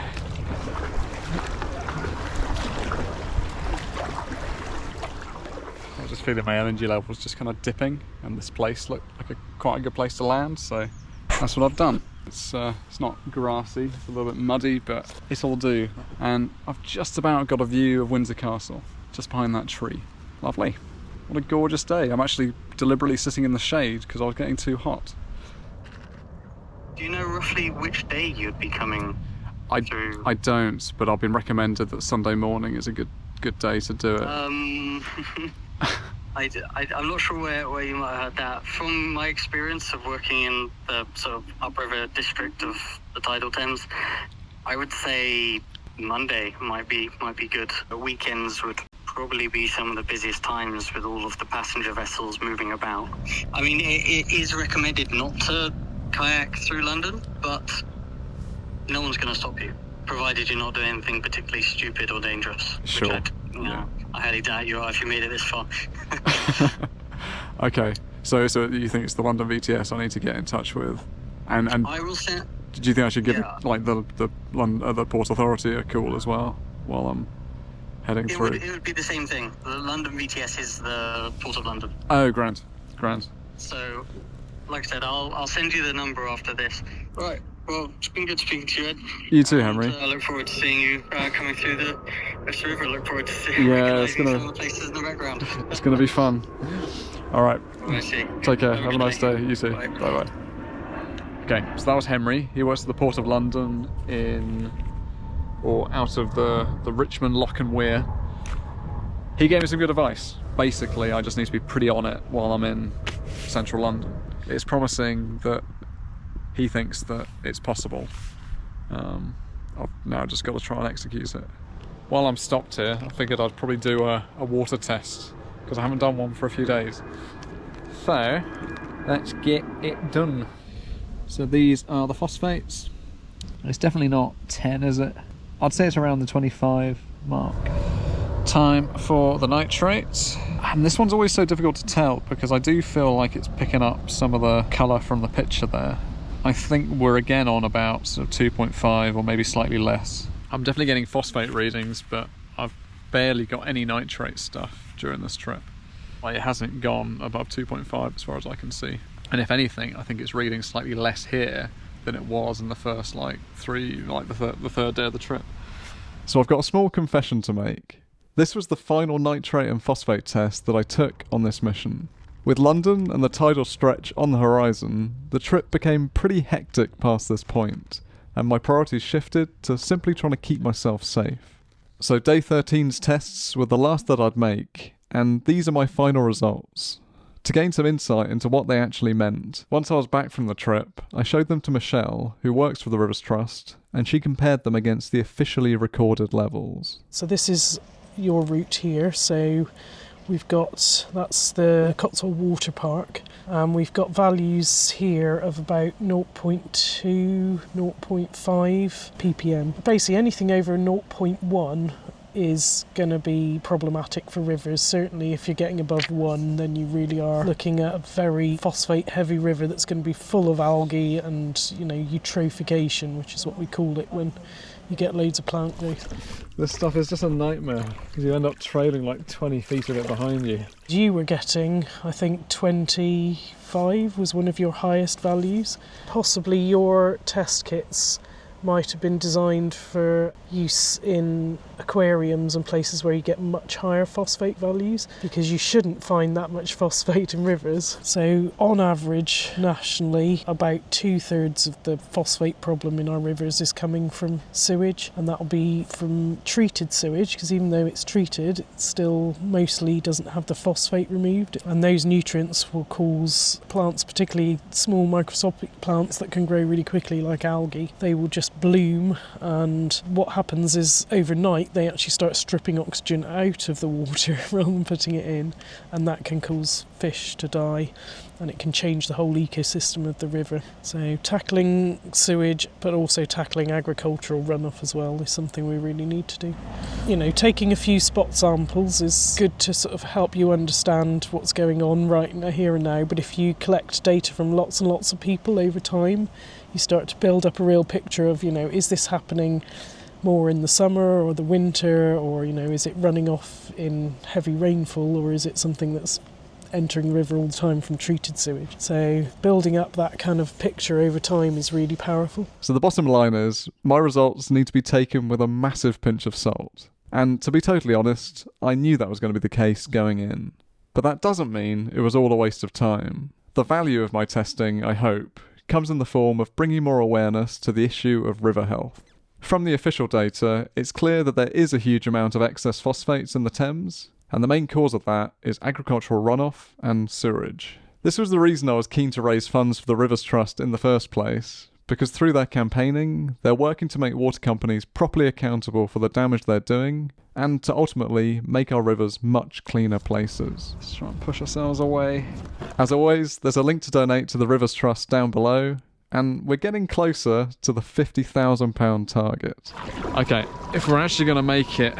I was just feeling my energy levels just kind of dipping, and this place looked like quite a good place to land, so that's what I've done. It's not grassy, it's a little bit muddy, but it'll do. And I've just about got a view of Windsor Castle, just behind that tree. Lovely. What a gorgeous day. I'm actually deliberately sitting in the shade because I was getting too hot. Do you know roughly which day you'd be coming through? I don't, but I've been recommended that Sunday morning is a good good day to do it? I'm not sure where you might have heard that. From my experience of working in the sort of upriver district of the tidal Thames, I would say Monday might be good. The weekends would probably be some of the busiest times with all of the passenger vessels moving about. I mean, it is recommended not to kayak through London, but no one's going to stop you, provided you're not doing anything particularly stupid or dangerous. Sure. I highly doubt you are if you made it this far. Okay, so you think it's the London VTS I need to get in touch with, and I will send. do you think I should give the Port Authority a call as well while I'm heading through? It would be the same thing. The London VTS is the Port of London. Oh, grand. So, like I said, I'll send you the number after this. Right. Well, it's been good speaking to you, Ed. You too, Henry. I look forward to seeing you coming through the West River. I look forward to seeing some of the places in the background. It's gonna be fun. All right. I see. Take care. Have a nice day. You too. Bye bye. Okay, so that was Henry. He works at the Port of London out of the Richmond Lock and Weir. He gave me some good advice. Basically, I just need to be pretty on it while I'm in central London. It's promising that he thinks that it's possible. I've now just got to try and execute it. While I'm stopped here, I figured I'd probably do a water test, because I haven't done one for a few days. So, let's get it done. So these are the phosphates. It's definitely not 10, is it? I'd say it's around the 25 mark. Time for the nitrates. And this one's always so difficult to tell, because I do feel like it's picking up some of the colour from the picture there. I think we're again on about sort of 2.5 or maybe slightly less. I'm definitely getting phosphate readings, but I've barely got any nitrate stuff during this trip. Like, it hasn't gone above 2.5 as far as I can see. And if anything, I think it's reading slightly less here than it was in the first the third day of the trip. So I've got a small confession to make. This was the final nitrate and phosphate test that I took on this mission. With London and the tidal stretch on the horizon, the trip became pretty hectic past this point, and my priorities shifted to simply trying to keep myself safe. So day 13's tests were the last that I'd make, and these are my final results. To gain some insight into what they actually meant, once I was back from the trip, I showed them to Michelle, who works for the Rivers Trust, and she compared them against the officially recorded levels. So this is your route here, so that's the Cotswold Water Park. We've got values here of about 0.2, 0.5 ppm. Basically anything over 0.1 is going to be problematic for rivers. Certainly if you're getting above 1, then you really are looking at a very phosphate heavy river that's going to be full of algae and, eutrophication, which is what we call it when you get loads of plant growth. This stuff is just a nightmare, because you end up trailing like 20 feet of it behind you. You were getting, I think, 25 was one of your highest values. Possibly your test kits might have been designed for use in aquariums and places where you get much higher phosphate values, because you shouldn't find that much phosphate in rivers. So on average, nationally, about 2/3 of the phosphate problem in our rivers is coming from sewage, and that'll be from treated sewage, because even though it's treated, it still mostly doesn't have the phosphate removed, and those nutrients will cause plants, particularly small microscopic plants that can grow really quickly like algae, they will just bloom, and what happens is overnight they actually start stripping oxygen out of the water rather than putting it in, and that can cause fish to die, and it can change the whole ecosystem of the river. So tackling sewage but also tackling agricultural runoff as well is something we really need to do. Taking a few spot samples is good to sort of help you understand what's going on right here and now, but if you collect data from lots and lots of people over time, you start to build up a real picture of, is this happening more in the summer or the winter, or, is it running off in heavy rainfall, or is it something that's entering the river all the time from treated sewage? So building up that kind of picture over time is really powerful. So the bottom line is, my results need to be taken with a massive pinch of salt. And to be totally honest, I knew that was going to be the case going in. But that doesn't mean it was all a waste of time. The value of my testing, I hope, comes in the form of bringing more awareness to the issue of river health. From the official data, it's clear that there is a huge amount of excess phosphates in the Thames, and the main cause of that is agricultural runoff and sewerage. This was the reason I was keen to raise funds for the Rivers Trust in the first place, because through their campaigning, they're working to make water companies properly accountable for the damage they're doing, and to ultimately make our rivers much cleaner places. Let's try and push ourselves away. As always, there's a link to donate to the Rivers Trust down below, and we're getting closer to the £50,000 target. Okay, if we're actually going to make it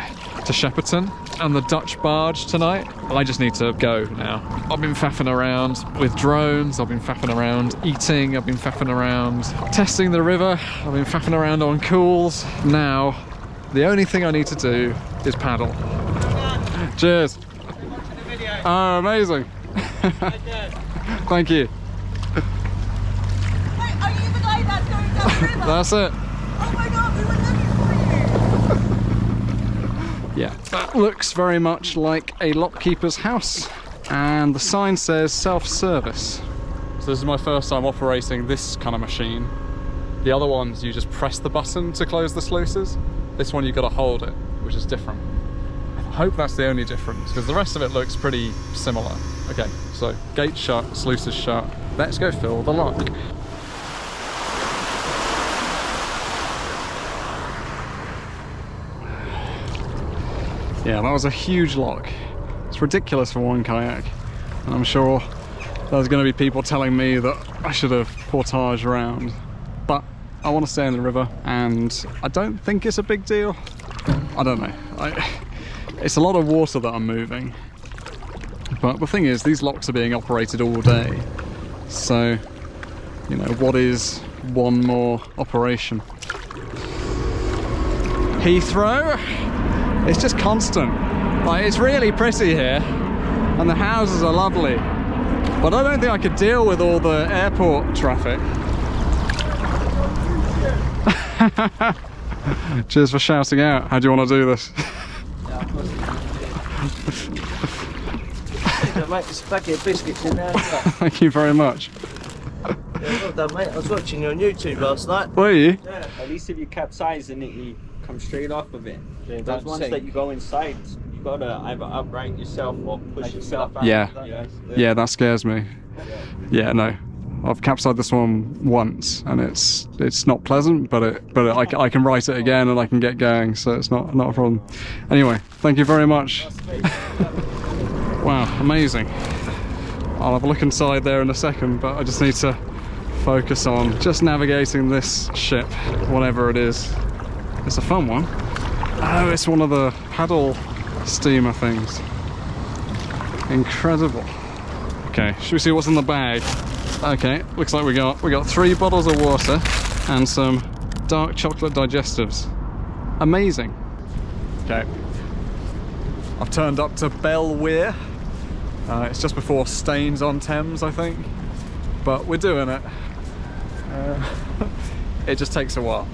to Shepperton and the Dutch barge tonight, I just need to go now. I've been faffing around with drones, I've been faffing around eating, I've been faffing around testing the river, I've been faffing around on cools. Now, the only thing I need to do is paddle. Cheers. Oh, amazing. Thank you. Are you the guy that's going down the river? That's it. Oh my god, we were looking for you! Yeah, that looks very much like a lockkeeper's house. And the sign says self-service. So this is my first time operating this kind of machine. The other ones, you just press the button to close the sluices. This one, you've got to hold it, which is different. I hope that's the only difference, because the rest of it looks pretty similar. Okay, so gate shut, sluices shut. Let's go fill the lock. Yeah, that was a huge lock. It's ridiculous for one kayak. And I'm sure there's going to be people telling me that I should have portaged around. But I want to stay in the river, and I don't think it's a big deal. I don't know. It's a lot of water that I'm moving. But the thing is, these locks are being operated all day. So, you know, what is one more operation? Heathrow? It's just constant. Like, it's really pretty here, and the houses are lovely. But I don't think I could deal with all the airport traffic. Cheers for shouting out. How do you want to do this? Mate, there's a packet of biscuits in there. Thank you very much. Yeah, well done, mate. I was watching you on YouTube last night. Were you? Yeah. At least if you capsize in it, you come straight off of it. Yeah, those ones that you go inside, you gotta either upright yourself or push yourself out. Yeah. Yeah, that scares me. Yeah, no. I've capsized this one once, and it's not pleasant, but I can write it again and I can get going, so it's not a problem. Anyway, thank you very much. Wow, amazing. I'll have a look inside there in a second, but I just need to focus on just navigating this ship, whatever it is. It's a fun one. Oh, it's one of the paddle steamer things. Incredible. Okay, should we see what's in the bag? Okay, looks like we got 3 bottles of water and some dark chocolate digestives. Amazing. Okay, I've turned up to Bell Weir. It's just before Staines on Thames, I think, but we're doing it. It just takes a while.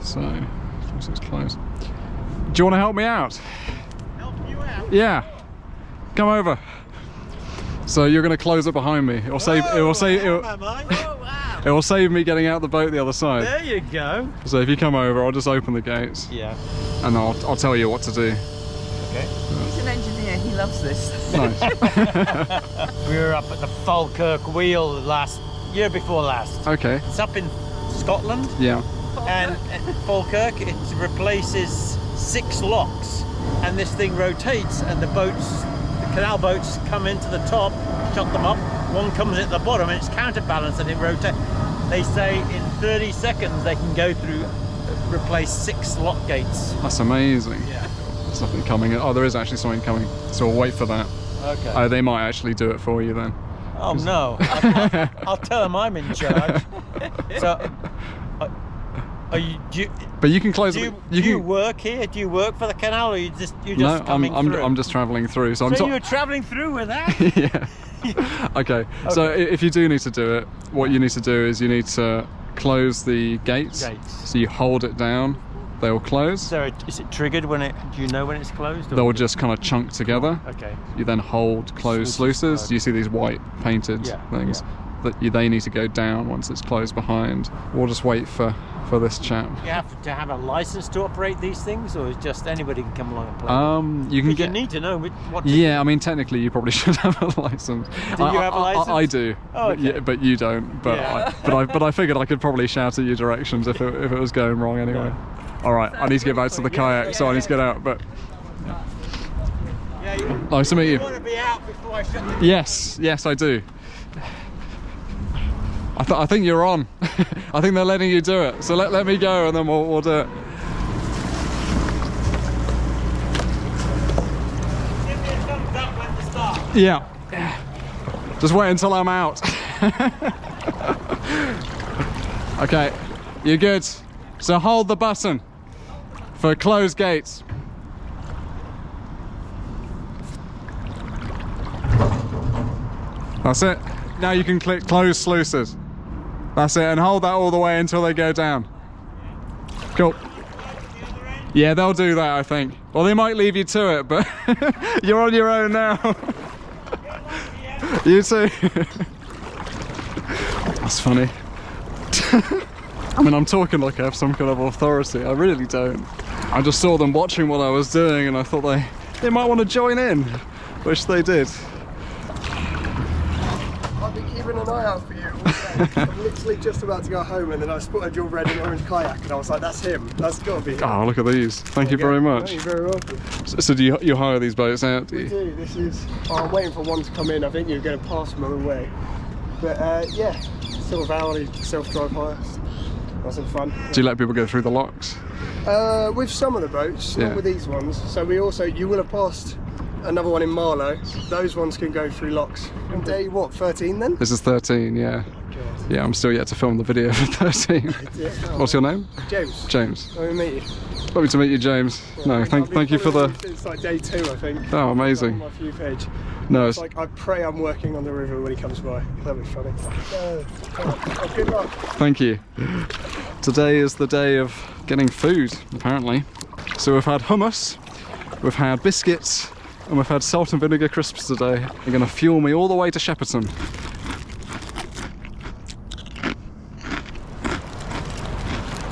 So, it's closed. Do you want to help me out? Help you out? Yeah. Come over. So you're going to close it behind me. It will save me getting out the boat the other side. There you go. So if you come over, I'll just open the gates. Yeah. And I'll tell you what to do. Okay. He's an engineer. He loves this. Nice. We were up at the Falkirk Wheel year before last. Okay. It's up in Scotland. Yeah. And at Falkirk, it replaces 6 locks, and this thing rotates, and the canal boats come into the top, shut them up, one comes at the bottom, and it's counterbalanced and it rotates. They say in 30 seconds they can go through, replace 6 lock gates. That's amazing. Yeah. There's nothing coming. Oh, there is actually something coming. So we'll wait for that. Okay. Oh, they might actually do it for you then. Oh no! I'll tell them I'm in charge. So, but you can close it. Do you work here? Do you work for the canal, or you're just coming through? I'm just travelling through. So you're travelling through with that? Yeah. Okay. So if you do need to do it, what you need to do is you need to close the gates. So you hold it down. They'll close. So is it triggered when it? Do you know when it's closed? Or they'll just kind of chunk together. Okay. You then hold closed sluices. Do you see these white painted things? Yeah. that they need to go down once it's closed behind. We'll just wait for this chap. You have to have a license to operate these things, or is just anybody can come along and play? You can get. You need to know what. Yeah, I mean, technically, you probably should have a license. Do you have a license? I do. Oh, okay. but you don't. But Yeah. but I figured I could probably shout at you directions if it was going wrong anyway. All right, I need to get back to the kayak, so I need to get out. But nice to meet you. Want to be out before I shut the Yes, I do. I think you're on. I think they're letting you do it. So let me go, and then we'll do it. Give me a thumbs up when to start. Yeah. Just wait until I'm out. Okay, you're good. So hold the button for close gates. That's it. Now you can click close sluices. That's it, and hold that all the way until they go down. Cool. Yeah, they'll do that, I think. Well, they might leave you to it, but you're on your own now. You too. That's funny. I mean, I'm talking like I have some kind of authority. I really don't. I just saw them watching what I was doing, and I thought they might want to join in, which they did. I've been keeping an eye out for you all day. I'm literally just about to go home, and then I spotted your red and orange kayak, and I was like, that's him. That's got to be him. Oh, look at these. Thank you very much. No, you're very welcome. So do you hire these boats out, do you? We do. This is... Oh, I'm waiting for one to come in. I think you're going to pass them on the way. But yeah, sort of hourly self-drive hire. That's some fun. Do you let people go through the locks? With some of the boats, Yeah. not with these ones. So we also, you will have passed another one in Marlow. Those ones can go through locks. And day, what, 13 then? This is 13, yeah. Yeah, I'm still yet to film the video for 13. Yeah. What's your name? James. James. Let me meet you. Lovely to meet you, James. No, thank you for the... It's like day 2, I think. Oh, amazing. On my view page. No, It's like, I pray I'm working on the river when he comes by. That'd be funny. Oh, good luck. Thank you. Today is the day of getting food, apparently. So we've had hummus, we've had biscuits, and we've had salt and vinegar crisps today. They're going to fuel me all the way to Shepperton.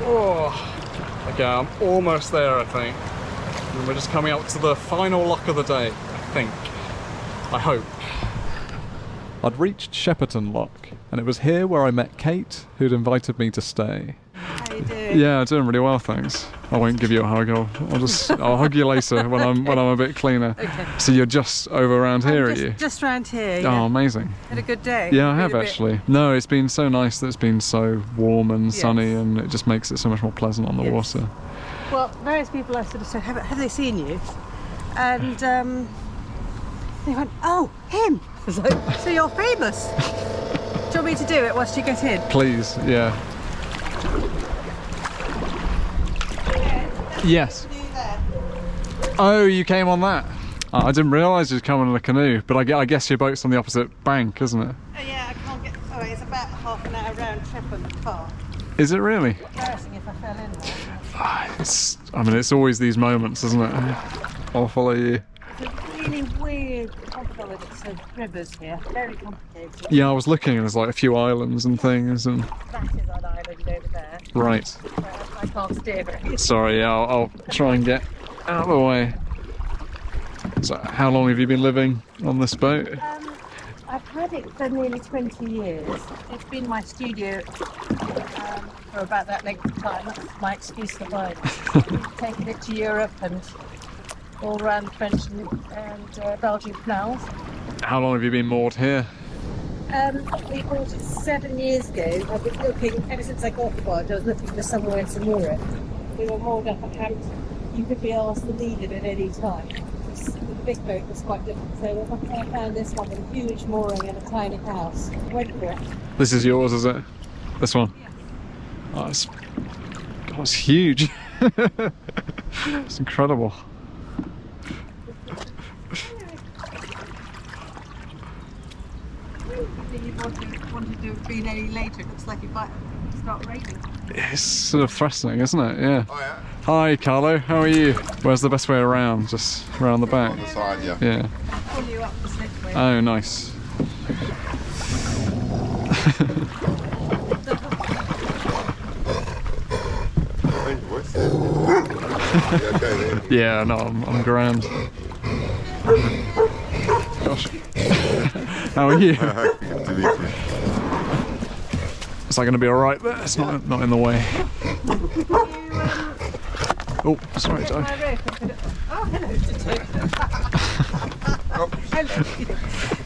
Oh, okay, I'm almost there, I think. And we're just coming up to the final lock of the day, I think. I hope. I'd reached Shepperton Lock, and it was here where I met Kate, who'd invited me to stay. How you doing? Yeah, doing really well, thanks. I won't give you a hug. I'll hug you later when I'm a bit cleaner. Okay. So you're just over around here, are you? Just round here. Yeah. Oh, amazing. Had a good day. Yeah, I have Been a bit- actually. No, it's been so nice that it's been so warm and sunny, Yes. and it just makes it so much more pleasant on the Yes. water. Well, various people I sort of said, have they seen you? And they went, oh, him. I was like, so you're famous. Do you want me to do it whilst you get in? Please, yeah. Yes. Oh, you came on that? Oh, I didn't realise you was coming in a canoe, but I guess your boat's on the opposite bank, isn't it? Oh, yeah, I can't get. Oh, it's about half an hour round trip on the car. Is it really? Embarrassing if I fell in there. I mean, it's always these moments, isn't it? I'll follow you. It's a really weird confluence of rivers here. Very complicated. Yeah, I was looking, and there's like a few islands and things, and That is an island over there. right. I can't steer very. Sorry, yeah, I'll try and get out of the way. So, how long have you been living on this boat? I've had it for nearly 20 years. It's been my studio for about that length of time. That's my excuse for buying it. We've taken it to Europe and all around the French and Belgian canals. How long have you been moored here? We bought it 7 years ago. I've been looking, ever since I got the boat, I was looking for somewhere to moor it. We were moored up at Hampton. You could be asked to leave it at any time. The big boat was quite different. So I found this one with a huge mooring and a tiny house. Went for it. This is yours, is it? This one? Oh, it's huge. It's incredible. You wanted to have been any later. It looks like it might start raining. It's sort of threatening, isn't it? Yeah. Oh, yeah. Hi, Carlo. How are you? Where's the best way around? Just around the back? On the side, yeah. Yeah. Pull you up the slipway. Oh, nice. Yeah, no, I'm grand. Gosh. How are you? Is that going to be alright there? It's not in the way. Oh, sorry, Joe. Oh, hello.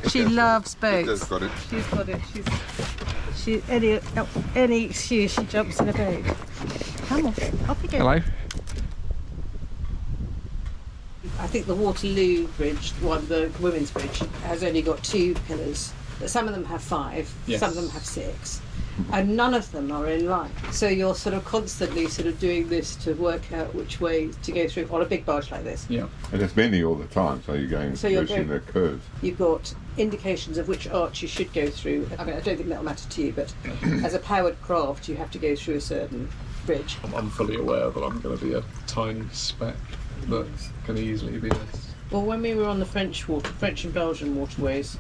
She loves boats. She's got it. She's got it. Any excuse, she jumps in a boat. Come on, off you go. Hello. I think the Waterloo Bridge, the women's bridge, has only got 2 pillars. But some of them have 5, Yes. some of them have 6, and none of them are in line. So you're sort of constantly sort of doing this to work out which way to go through on a big barge like this. Yeah. And it's bending all the time, so you're going So you're pushing the curves. You've got indications of which arch you should go through. I mean, I don't think that'll matter to you, but as a powered craft, you have to go through a certain bridge. I'm fully aware that I'm going to be a tiny speck that can easily be this. Well, when we were on the French and Belgian waterways,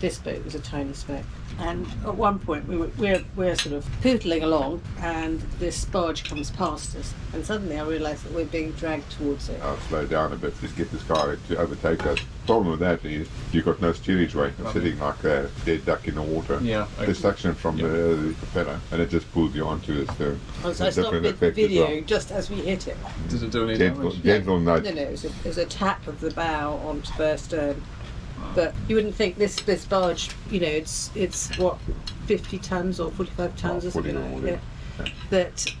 this boat was a tiny speck. And at one point we're sort of pootling along, and this barge comes past us, and suddenly I realised that we're being dragged towards it. I'll slow down a bit to get this guy to overtake us. The problem with that is you've got no steerage weight. You're sitting like a dead duck in the water. Yeah. The suction from the propeller, and it just pulls you onto it. So So I it's a stopped different the effect as video well. just as we hit it. Did it do any Gentle, damage? gentle nudge. No, it was a tap of the bow onto their stern. But you wouldn't think this barge, you know, it's what, 50 tons or 45 tons or something like that, that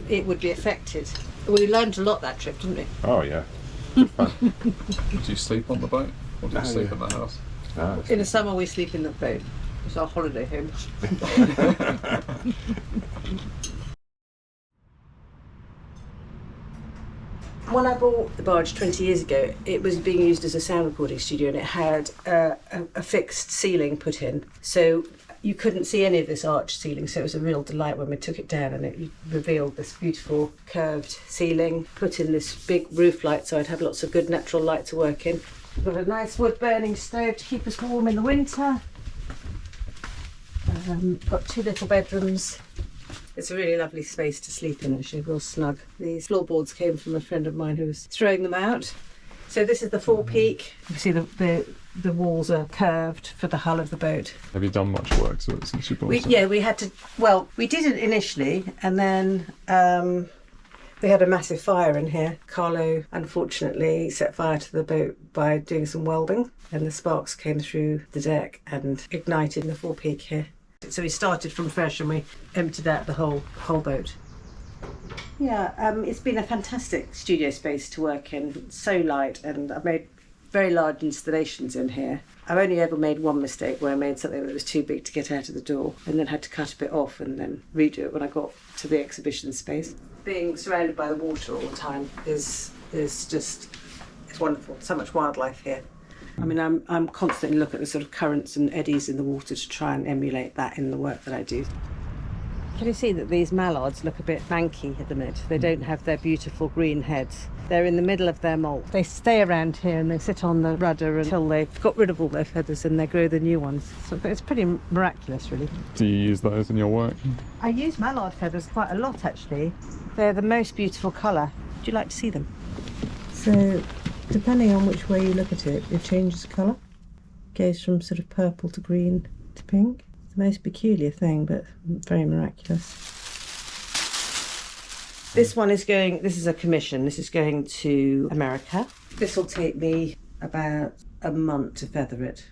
it would be affected. We learned a lot that trip, didn't we? Oh yeah. Do you sleep on the boat, or do you No, sleep yeah. in the house? No, In the summer we sleep in the boat. It's our holiday home. When I bought the barge 20 years ago, it was being used as a sound recording studio, and it had a fixed ceiling put in. So you couldn't see any of this arched ceiling, so it was a real delight when we took it down and it revealed this beautiful curved ceiling, put in this big roof light so I'd have lots of good natural light to work in. We've got a nice wood burning stove to keep us warm in the winter. Got 2 little bedrooms. It's a really lovely space to sleep in, actually, real snug. These floorboards came from a friend of mine who was throwing them out. So this is the forepeak. You see the walls are curved for the hull of the boat. Have you done much work to it since you bought it? Yeah, we had to, well, we did it initially, and then we had a massive fire in here. Carlo, unfortunately, set fire to the boat by doing some welding, and the sparks came through the deck and ignited in the forepeak here. So we started from fresh and we emptied out the whole boat. Yeah, it's been a fantastic studio space to work in. It's so light, and I've made very large installations in here. I've only ever made one mistake where I made something that was too big to get out of the door, and then had to cut a bit off and then redo it when I got to the exhibition space. Being surrounded by the water all the time is just, it's wonderful. So much wildlife here. I mean, I'm constantly looking at the sort of currents and eddies in the water to try and emulate that in the work that I do. Can you see that these mallards look a bit manky at the minute? They don't have their beautiful green heads. They're in the middle of their molt. They stay around here and they sit on the rudder until they've got rid of all their feathers and they grow the new ones. So it's pretty miraculous, really. Do you use those in your work? I use mallard feathers quite a lot, actually. They're the most beautiful colour. Would you like to see them? So, depending on which way you look at it, it changes colour. Goes from sort of purple to green to pink. It's the most peculiar thing, but very miraculous. This one is going, this is a commission, this is going to America. This will take me about a month to feather it.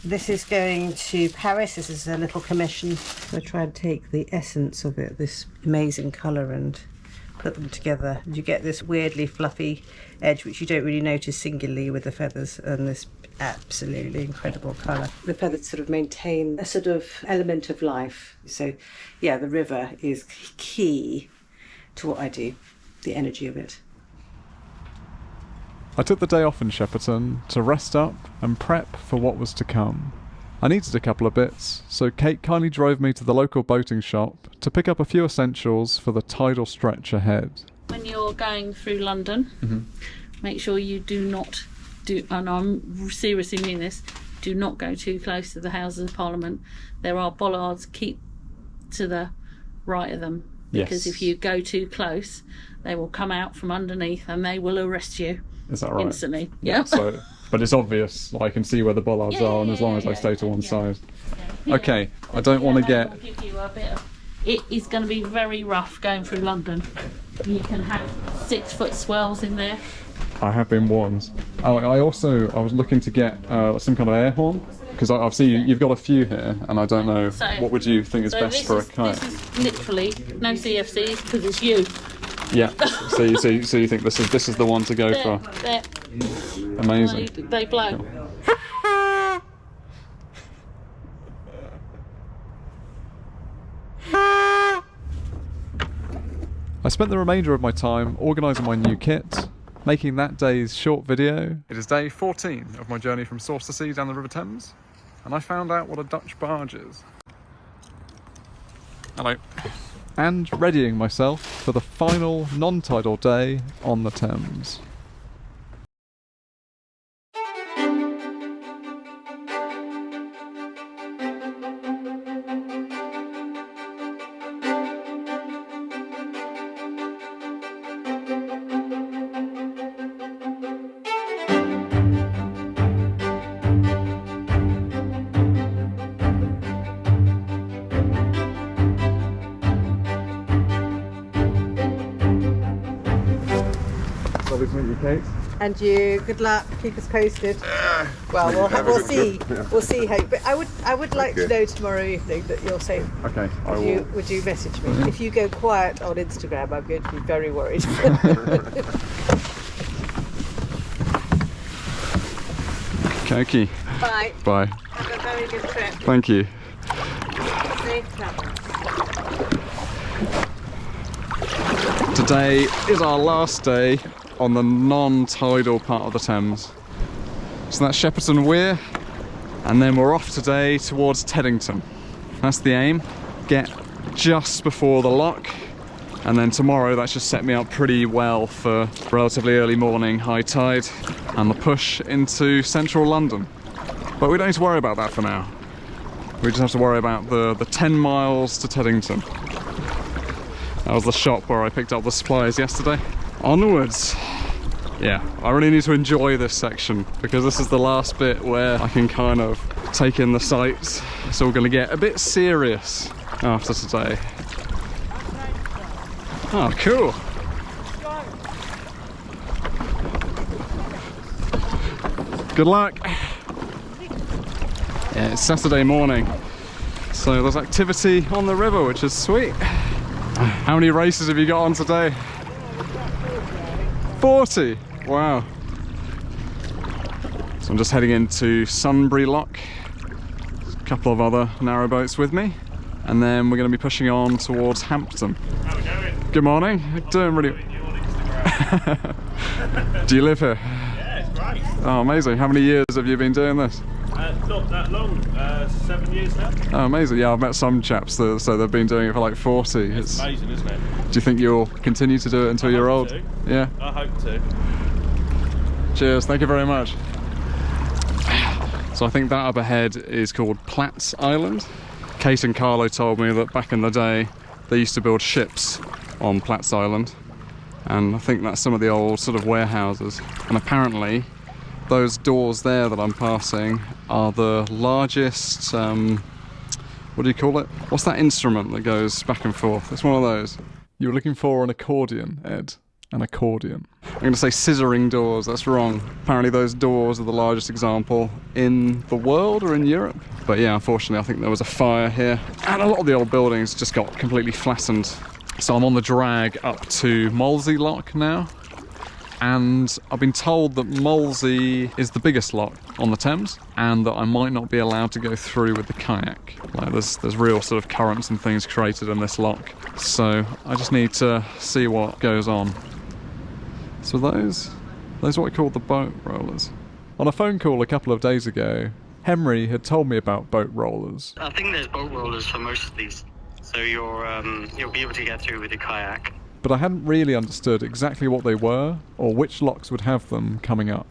This is going to Paris, this is a little commission. I try and take the essence of it, this amazing colour, and put them together. You get this weirdly fluffy edge, which you don't really notice singularly with the feathers, and this absolutely incredible colour. The feathers sort of maintain a sort of element of life. So yeah, the river is key to what I do, the energy of it. I took the day off in Shepperton to rest up and prep for what was to come. I needed a couple of bits, so Kate kindly drove me to the local boating shop to pick up a few essentials for the tidal stretch ahead. When you're going through London, make sure you do not do, and I'm seriously mean this, do not go too close to the Houses of Parliament. There are bollards, keep to the right of them. because Yes. if you go too close, they will come out from underneath and they will arrest you. Is that right? Instantly. Yeah. So, but it's obvious. I can see where the bollards are, and as long as I stay to one side. Okay. I don't want to get. Will give you a bit of, it is going to be very rough going through London. You can have 6-foot swells in there. I have been warned. Oh, I was looking to get some kind of air horn, because I've seen you've got a few here, and I don't know what would you think is best for a kayak. This is literally no CFCs because it's you. Yeah. So you think this is the one to go for? Amazing. They blow. I spent the remainder of my time organising my new kit, making that day's short video. It is day 14 of my journey from source to sea down the River Thames, and I found out what a Dutch barge is. Hello. And readying myself for the final non-tidal day on the Thames. Lovely to meet you, Kate. And you, good luck. Keep us posted. Well, we'll see. We'll see how. But I would like to know tomorrow evening that you're safe. Okay, Would you message me? If you go quiet on Instagram, I'm going to be very worried. Okay. Bye. Bye. Have a very good trip. Thank you. Safe travels. Today is our last day on the non-tidal part of the Thames. So that's Shepperton Weir, and then we're off today towards Teddington. That's the aim. Get just before the lock, and then tomorrow that should set me up pretty well for relatively early morning high tide and the push into central London. But we don't need to worry about that for now. We just have to worry about the 10 miles to Teddington. That was the shop where I picked up the supplies yesterday. Onwards. Yeah, I really need to enjoy this section because this is the last bit where I can kind of take in the sights. It's all going to get a bit serious after today. Oh, cool. Good luck. Yeah, it's Saturday morning, so there's activity on the river, which is sweet. How many races have you got on today? 40? Wow. So I'm just heading into Sunbury Lock. There's a couple of other narrowboats with me, and then we're going to be pushing on towards Hampton. How we doing? Good morning. Doing really. Do you live here? Yeah, it's great. Oh, amazing. How many years have you been doing this? Not that long, 7 years now. Oh, amazing. Yeah, I've met some chaps that so they've been doing it for like 40. It's amazing, isn't it? Do you think you'll continue to do it until you're old? To. Yeah. I hope to. Cheers. Thank you very much. So I think that up ahead is called Pratt's Island. Kate and Carlo told me that back in the day they used to build ships on Pratt's Island, and I think that's some of the old sort of warehouses. And apparently those doors there that I'm passing are the largest, what do you call it? What's that instrument that goes back and forth? It's one of those. You were looking for an accordion, Ed. An accordion. I'm going to say scissoring doors, that's wrong. Apparently those doors are the largest example in the world or in Europe. But yeah, unfortunately I think there was a fire here, and a lot of the old buildings just got completely flattened. So I'm on the drag up to Molesey Lock now. And I've been told that Molesey is the biggest lock on the Thames, and that I might not be allowed to go through with the kayak. Like there's real sort of currents and things created in this lock, so I just need to see what goes on. So those are what we call the boat rollers. On a phone call a couple of days ago, Henry had told me about boat rollers. I think there's boat rollers for most of these, so you'll be able to get through with your kayak. But I hadn't really understood exactly what they were or which locks would have them coming up.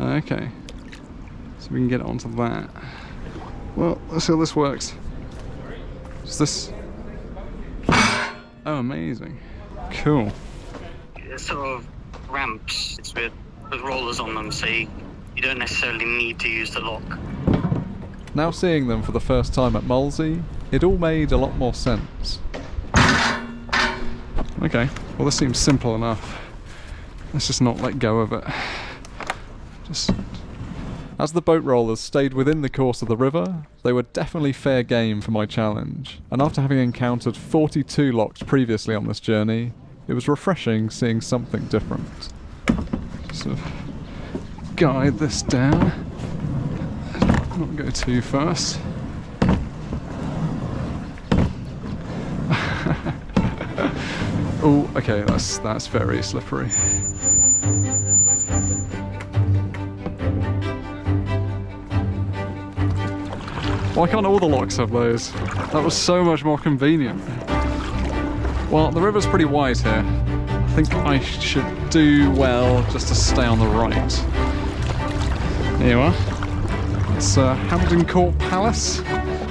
Okay, so we can get onto that. Well, let's see how this works. Is this... Oh, amazing. Cool. It's sort of ramps. It's with rollers on them, so you don't necessarily need to use the lock. Now seeing them for the first time at Molesey, it all made a lot more sense. Okay, well this seems simple enough. Let's just not let go of it. As the boat rollers stayed within the course of the river, they were definitely fair game for my challenge. And after having encountered 42 locks previously on this journey, it was refreshing seeing something different. Just sort of guide this down. Not go too fast. Oh, okay, that's very slippery. Why can't all the locks have those? That was so much more convenient. Well, the river's pretty wide here. I think I should do well just to stay on the right. There you are. It's Hampton Court Palace.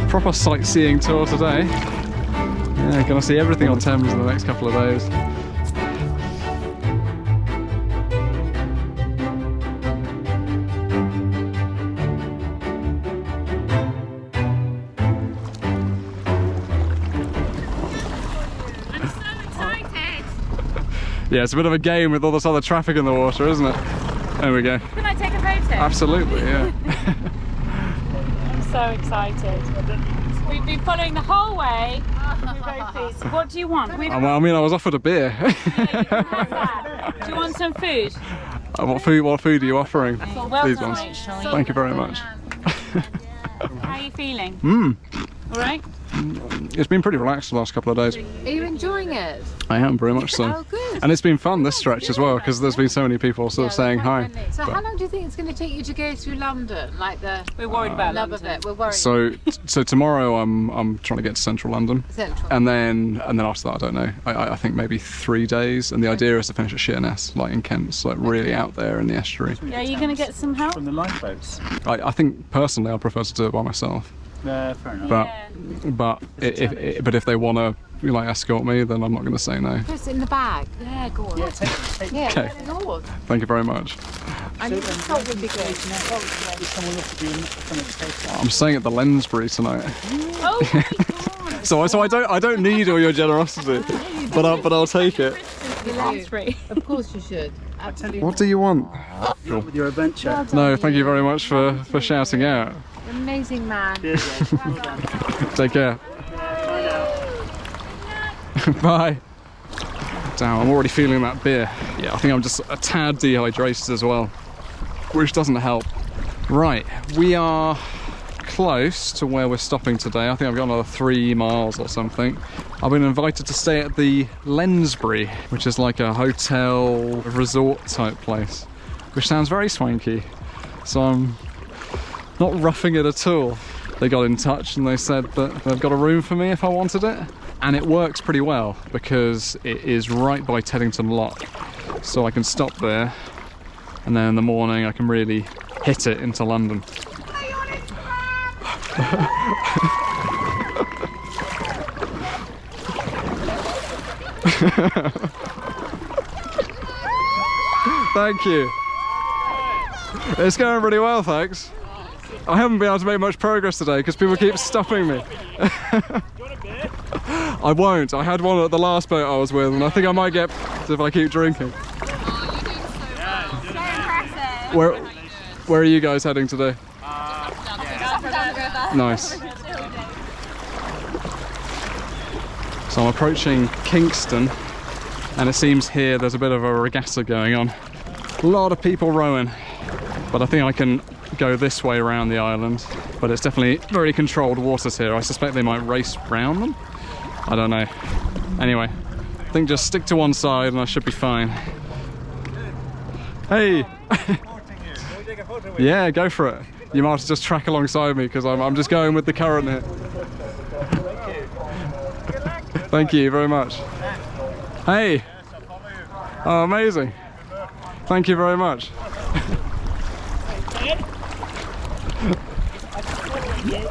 Proper sightseeing tour today. Yeah, gonna see everything on Thames in the next couple of days. Yeah, it's a bit of a game with all this other traffic in the water, isn't it? There we go. Can I take a photo? Absolutely, yeah. I'm so excited. We've been following the whole way. We're very pleased. What do you want? I mean, I was offered a beer. Do you want some food? What food are you offering? Well These done, ones. Rachel. Thank you very much. How are you feeling? All right? It's been pretty relaxed the last couple of days. Are you enjoying it? I am, very much so. Oh, good. And it's been fun this stretch as well, because there's been so many people sort of saying hi. So But- how long do you think it's going to take you to go through London? Like we're worried about love of it. We're worried. So tomorrow I'm trying to get to central London. Central. And then after that I don't know. I think maybe 3 days, and the idea is to finish at Sheerness, like in Kent, so like really out there in the estuary. Yeah, are you going to get some help? From the lifeboats. I think personally I prefer to do it by myself. Fair enough. But if they want to like escort me, then I'm not going to say no. Put it in the bag. Yeah, go on. Yeah, take it. Yeah, Okay. put it on. Thank you very much. I think salt would be good. I'm staying at the Lensbury tonight. Oh my God. So I don't need all your generosity, but I'll take it. Of course you should. Absolutely. What do you want? With your adventure. Well done, No, thank you very much for shouting out. Amazing man. Take care. Bye. Damn, I'm already feeling that beer. Yeah, I think I'm just a tad dehydrated as well, which doesn't help. Right, we are close to where we're stopping today. I think I've got another 3 miles or something. I've been invited to stay at the Lensbury, which is like a hotel resort type place, which sounds very swanky. So I'm not roughing it at all. They got in touch and they said that they've got a room for me if I wanted it. And it works pretty well because it is right by Teddington Lock. So I can stop there and then in the morning I can really hit it into London. Thank you. It's going really well, thanks. I haven't been able to make much progress today because people keep stopping me. I won't. I had one at the last boat I was with, and I think I might get if I keep drinking. Where are you guys heading today? Nice. So I'm approaching Kingston, and it seems here there's a bit of a regatta going on. A lot of people rowing, but I think I can go this way around the island, but it's definitely very controlled waters here. I suspect they might race round them. I don't know. Anyway, I think just stick to one side and I should be fine. Hey! Yeah, go for it. You might have to just track alongside me because I'm just going with the current here. Thank you very much. Hey! Oh, amazing. Thank you very much.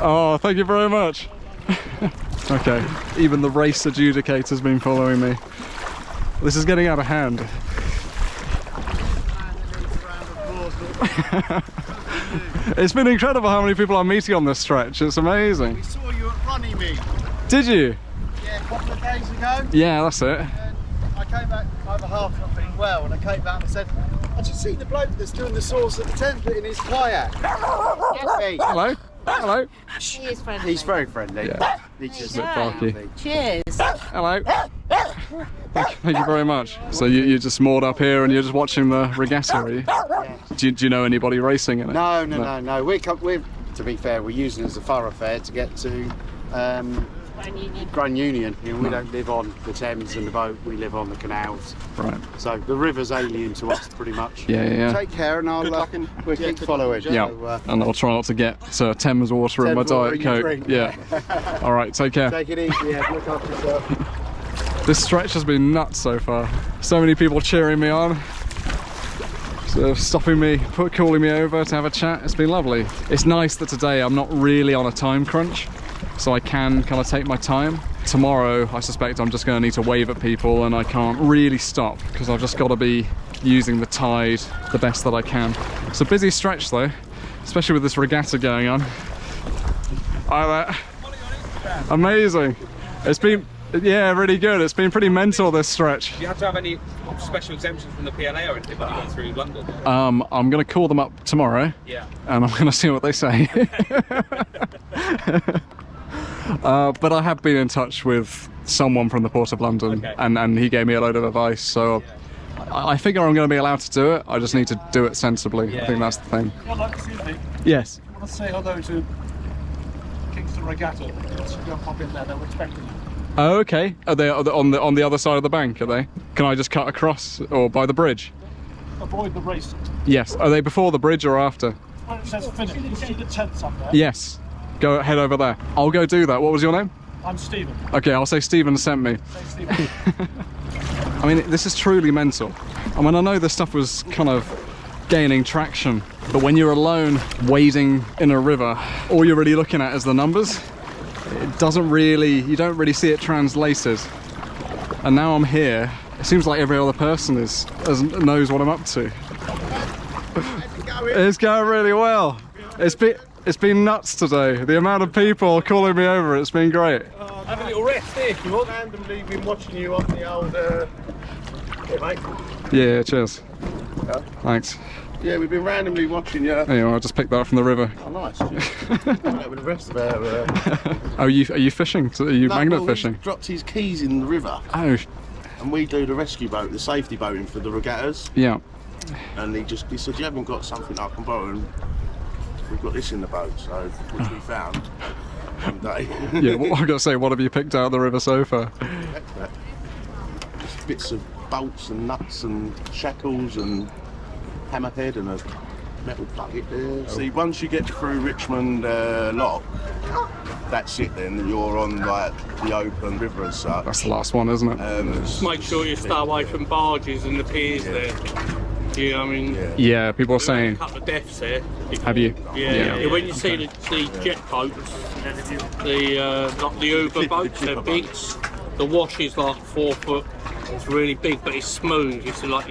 Oh, thank you very much. Okay, even the race adjudicator's been following me. This is getting out of hand. It's been incredible how many people I'm meeting on this stretch. It's amazing. We saw you at Runnymede. Did you? Yeah, a couple of days ago. Yeah, that's it. I came back over half not feeling well, and I came back and I said, I just seen the bloke that's doing the sauce at the Thames in his kayak. Hello. Hello. He is friendly. He's very friendly. Yeah. He's just a bit barky. Cheers. Hello. Thank you very much. So you're just moored up here and you're just watching the regatta, are you? Yeah. Do you know anybody racing in it? No. We're, to be fair, we're using it as a thoroughfare to get to Grand Union. You know, we don't live on the Thames and the boat, we live on the canals. Right. So the river's alien to us pretty much. Yeah. Take care and I'll we'll keep following. Yeah, So, and I'll try not to get Thames water in my Diet Coke. Yeah. All right, take care. Take it easy, yeah, look after yourself. This stretch has been nuts so far. So many people cheering me on. So stopping me, calling me over to have a chat. It's been lovely. It's nice that today I'm not really on a time crunch, so I can kind of take my time. Tomorrow, I suspect I'm just going to need to wave at people and I can't really stop because I've just got to be using the tide the best that I can. It's a busy stretch though, especially with this regatta going on. Amazing. It's been, yeah, really good. It's been pretty mental this stretch. Do you have to have any special exemptions from the PLA or anything when you go through London? I'm going to call them up tomorrow. Yeah. And I'm going to see what they say. But I have been in touch with someone from the Port of London, okay. and he gave me a load of advice, so I figure I'm going to be allowed to do it. I just need to do it sensibly. Yeah. I think that's the thing. Well, excuse me. Yes. I want to say hello to Kingston Regatta. Let's go and pop in there, they were expecting you. Oh, okay. Are they on the other side of the bank, are they? Can I just cut across or by the bridge? Avoid the race. Yes. Are they before the bridge or after? Well, it says finish. You see the tents up there? Yes. Go head over there. I'll go do that. What was your name? I'm Stephen. Okay, I'll say Stephen sent me. Say Stephen. I mean, this is truly mental. I mean, I know this stuff was kind of gaining traction, but when you're alone wading in a river, all you're really looking at is the numbers. It doesn't really, you don't really see it translated. And now I'm here, it seems like every other person knows what I'm up to. It's going really well. It's been nuts today. The amount of people calling me over, it's been great. Have a little rest here if you want. Randomly been watching you on the old here, mate. Yeah, cheers. Yeah. Thanks. Yeah, we've been randomly watching you. Anyway, I'll just pick that up from the river. Oh, nice. With the rest of our. Are you fishing? Are you magnet fishing? He dropped his keys in the river. Oh. And we do the rescue boat, the safety boating for the regattas. Yeah. And he said, you haven't got something I can borrow? And we've got this in the boat, so which we found one day. Yeah, well, I've got to say, what have you picked out of the river so far? Just bits of bolts and nuts and shackles and hammerhead and a metal bucket there. See, once you get through Richmond Lock, that's it then, you're on like the open river as such. That's the last one, isn't it? Make sure you stay away from barges and the piers there. Yeah, I mean... Yeah, people are saying... A couple of deaths there. Have you? Yeah. When you see the jet boats, like the Uber boats, they're big. The wash is like 4 foot. It's really big, but it's smooth. It's not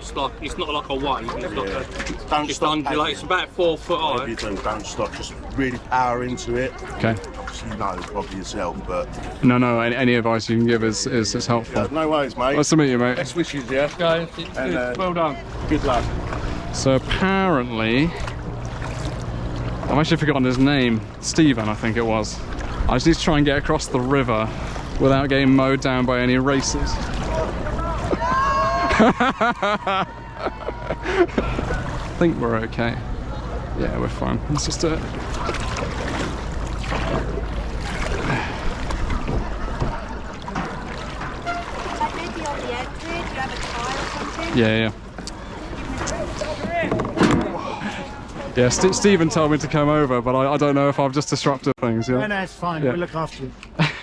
like a wave. It's like just undulate. It's about 4 foot high. If you do, don't stop. Just really power into it. Okay. Obviously, you know probably yourself, but No. Any advice you can give is helpful. no worries, mate. Nice to meet you, mate. Best wishes, yeah. Guys, And, well done. Good luck. So apparently, I've actually forgotten his name. Stephen, I think it was. I just need to try and get across the river without getting mowed down by any racers. I think we're okay. Yeah, we're fine. Let's just do it. Yeah. Yeah, Stephen told me to come over, but I don't know if I've just disrupted things. Yeah? No, it's fine. Yeah. We'll look after you.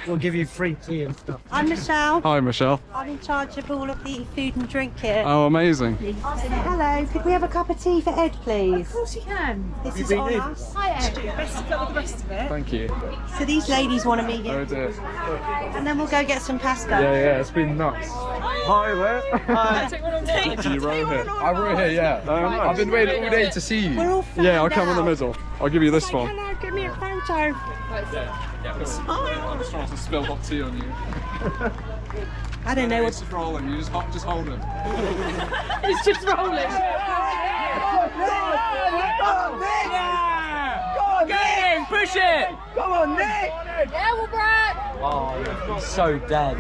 We'll give you free tea and stuff. I'm Michelle. Hi, Michelle. I'm in charge of all of the food and drink here. Oh, amazing. Hello, could we have a cup of tea for Ed, please? Of course you can. This is on us. Hi, Ed. Best of luck with the rest of it. Thank you. So these ladies want to meet you. Oh dear. And then we'll go get some pasta. Yeah, it's been nuts. Hi there. Hi. You row here? I wrote here, yeah. I've been waiting all day to see you. We're all Yeah, I'll come in the middle. I'll give you this one. Hello, give me a photo. I'm just trying to spill hot tea on you. I don't know It's just rolling. You just hold it. It's just rolling. Get in, push it! Come on, Nick! Yeah, well, Pratt! Oh, you're so dead.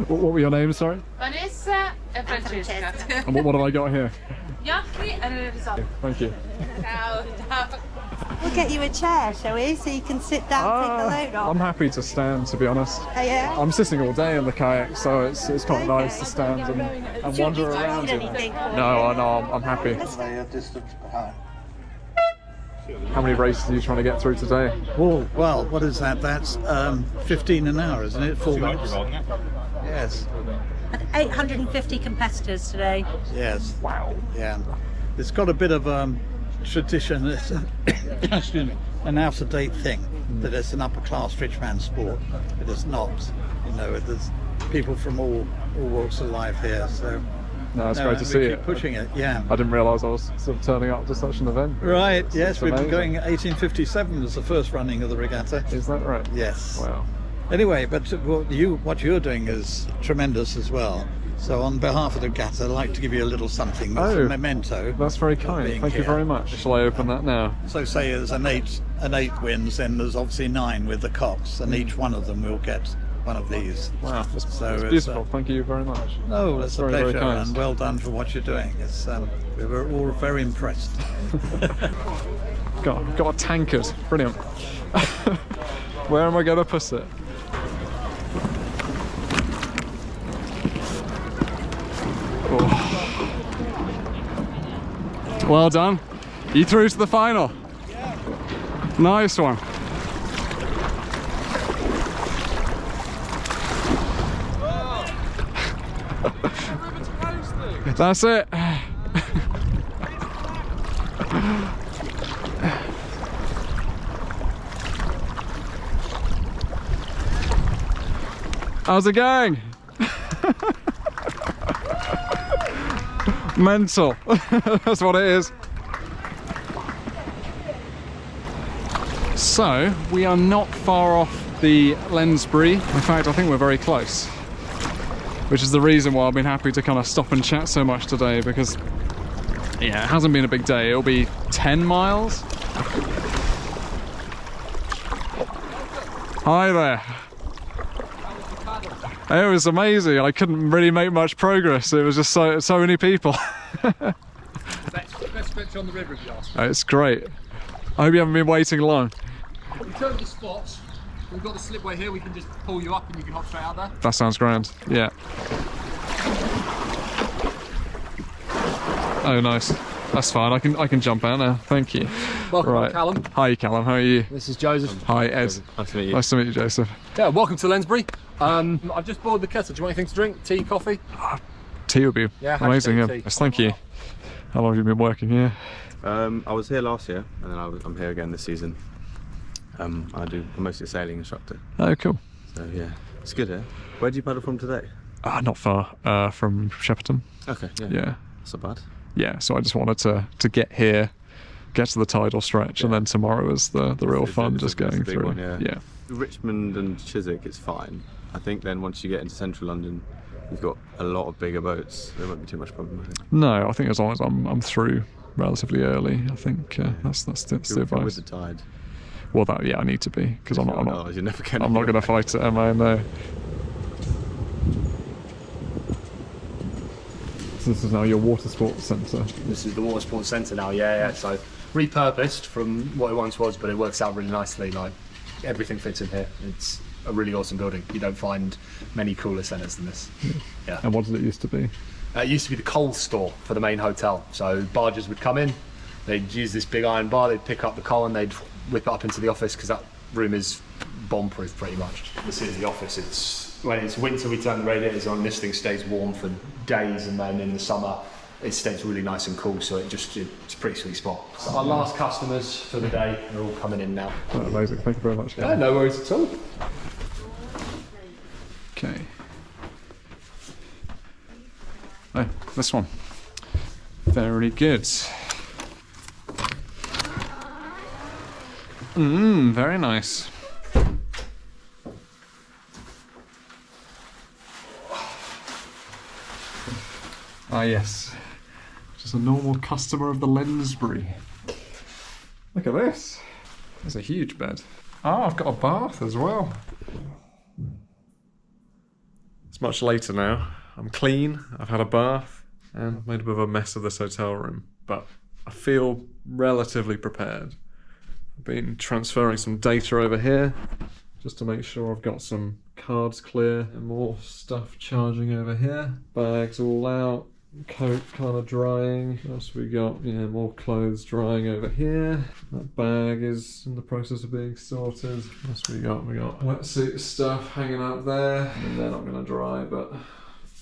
What were your names, sorry? Vanessa and Francesca. And what have I got here? Jackie and Elisa. Thank you. We'll get you a chair, shall we? So you can sit down, take the load off. I'm happy to stand, to be honest. Oh, yeah? I'm sitting all day in the kayak, so it's quite nice to stand and wander around. No, I'm happy. Distance behind. How many races are you trying to get through today? Oh, well, what is that? That's 15 an hour, isn't it? 4 minutes. Yes. 850 competitors today. Yes. Wow. Yeah. It's got a bit of tradition. It's excuse me, an out-of-date thing that it's an upper-class rich man sport. It is not. You know, there's people from all walks of life here. So. No, it's great to see it. Pushing it, yeah. I didn't realise I was sort of turning up to such an event. Right, yes, It's we've been amazing. going 1857 was the first running of the regatta. Is that right? Yes. Wow. Anyway, but what you're doing is tremendous as well. So on behalf of the regatta, I'd like to give you a little something as a memento. That's very kind. Thank you here. very much. Shall I open that now? So say there's an eight wins, then there's obviously 9 with the cocks, and each one of them will get one of these. Wow, that's So it's, beautiful. Thank you very much. No, it's a very, very pleasure, kind. and well done for what you're doing. It's we were all very impressed. Got a tankard. Brilliant. Where am I going to put it? Oh. Well done. You through to the final. Nice one. That's it. How's it going? Mental. That's what it is. So, we are not far off the Lensbury. In fact, I think we're very close. Which is the reason why I've been happy to kind of stop and chat so much today, because yeah, it hasn't been a big day. It'll be 10 miles. Hi there. It was amazing. I couldn't really make much progress. It was just so many people. Best stretch on the river, if you ask. It's great. I hope you haven't been waiting long. In terms of the spots, we've got the slipway here. We can just pull you up and you can hop straight out there. That sounds grand. Yeah. Oh, nice. That's fine. I can jump out now. Thank you. Welcome, right. Callum. Hi, Callum. How are you? This is Joseph. Hi, Ed. Nice to meet you. Nice to meet you, Joseph. Yeah, welcome to Lensbury. I've just boiled the kettle. Do you want anything to drink? Tea, coffee? Tea would be amazing. Yeah. tea. Yes, thank you. How long have you been working here? I was here last year, and then I'm here again this season. I'm mostly a sailing instructor. Oh, cool. So yeah, it's good here. Where do you paddle from today? Not far from Shepperton. Okay. Yeah. That's not bad. Yeah. So I just wanted to get here, get to the tidal stretch, and then tomorrow is the real fun, just going big through. One, yeah. Yeah. Richmond and Chiswick, it's fine. I think then once you get into central London, you've got a lot of bigger boats. There won't be too much problem, I think. No, I think as long as I'm through relatively early, I think that's the advice. With the tide. Well, I need to be, because I'm not you're never gonna I'm not going to fight it, am I? No. So this is now your water sports centre. This is the water sports centre now, yeah. So repurposed from what it once was, but it works out really nicely. Like everything fits in here. It's a really awesome building. You don't find many cooler centres than this. Yeah. And what did it used to be? It used to be the coal store for the main hotel. So barges would come in, they'd use this big iron bar, they'd pick up the coal and they'd whip it up into the office, because that room is bomb-proof pretty much. This is the office. When it's winter, we turn the radiators on. This thing stays warm for days, and then in the summer, it stays really nice and cool. So it's a pretty sweet spot. So our last customers for the day are all coming in now. Oh, amazing. Thank you very much. Yeah, no worries at all. Okay. Oh, this one. Very good. Very nice. Ah, yes. Just a normal customer of the Lensbury. Look at this. There's a huge bed. Oh, I've got a bath as well. It's much later now. I'm clean, I've had a bath, and made a bit of a mess of this hotel room, but I feel relatively prepared. I've been transferring some data over here, just to make sure I've got some cards clear, and more stuff charging over here. Bags all out, coat kind of drying. What else we got? Yeah, more clothes drying over here. That bag is in the process of being sorted. What else we got? We got wetsuit stuff hanging out there, and they're not going to dry, but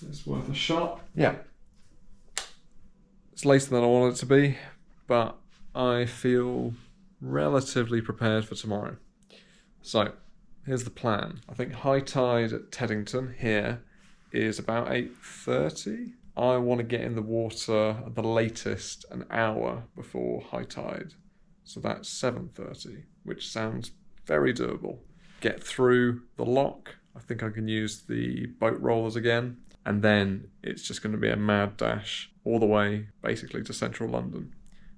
it's worth a shot. Yeah. It's later than I want it to be, but I feel relatively prepared for tomorrow. So, here's the plan. I think high tide at Teddington here is about 8:30. I want to get in the water at the latest an hour before high tide. So that's 7:30, which sounds very doable. Get through the lock. I think I can use the boat rollers again. And then it's just going to be a mad dash all the way, basically, to central London.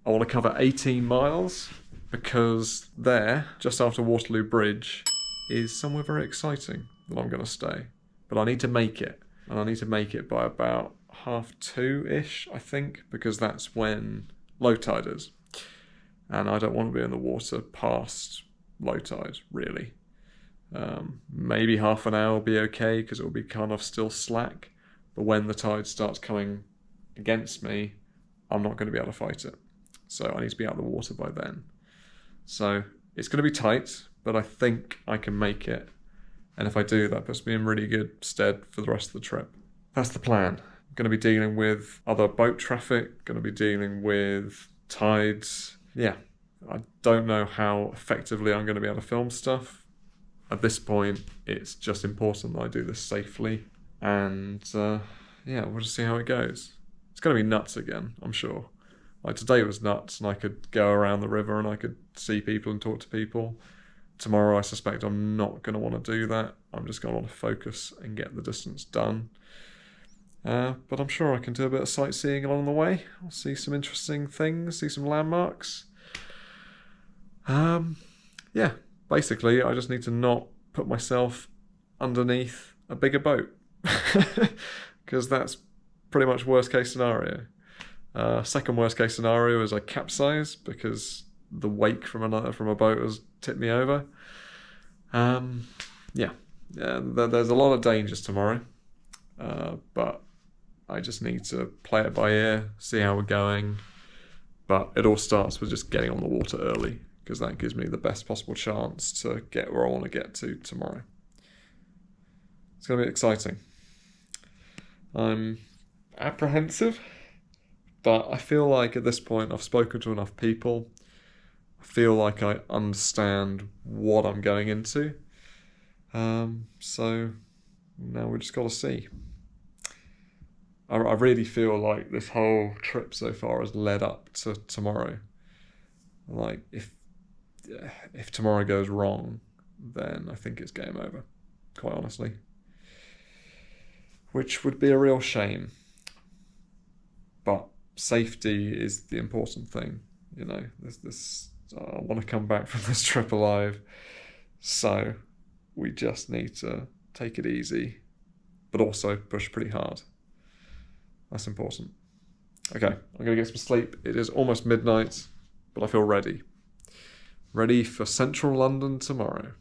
I want to cover 18 miles because there, just after Waterloo Bridge, is somewhere very exciting that I'm going to stay. But I need to make it. And I need to make it by about 2:30-ish, I think, because that's when low tide is. And I don't want to be in the water past low tide, really. Maybe half an hour will be okay because it will be kind of still slack. But when the tide starts coming against me, I'm not going to be able to fight it. So I need to be out of the water by then. So it's going to be tight, but I think I can make it. And if I do, that puts me in really good stead for the rest of the trip. That's the plan. I'm going to be dealing with other boat traffic, going to be dealing with tides. Yeah, I don't know how effectively I'm going to be able to film stuff. At this point, it's just important that I do this safely. And yeah, we'll just see how it goes. It's going to be nuts again, I'm sure. Like today was nuts, and I could go around the river and I could see people and talk to people. Tomorrow, I suspect I'm not going to want to do that. I'm just going to want to focus and get the distance done. But I'm sure I can do a bit of sightseeing along the way. I'll see some interesting things, see some landmarks. Yeah, basically, I just need to not put myself underneath a bigger boat. Because that's pretty much worst case scenario. Second worst case scenario is I capsize because the wake from a boat has tipped me over. Yeah, there's a lot of dangers tomorrow, but I just need to play it by ear, see how we're going. But it all starts with just getting on the water early, because that gives me the best possible chance to get where I want to get to tomorrow. It's going to be exciting. I'm apprehensive, but I feel like at this point I've spoken to enough people. I feel like I understand what I'm going into. So now we just got to see. I really feel like this whole trip so far has led up to tomorrow. Like, if tomorrow goes wrong, then I think it's game over, quite honestly. Which would be a real shame. But safety is the important thing, you know. I want to come back from this trip alive, so we just need to take it easy, but also push pretty hard. That's important. Okay, I'm going to get some sleep. It is almost midnight, but I feel ready. Ready for central London tomorrow.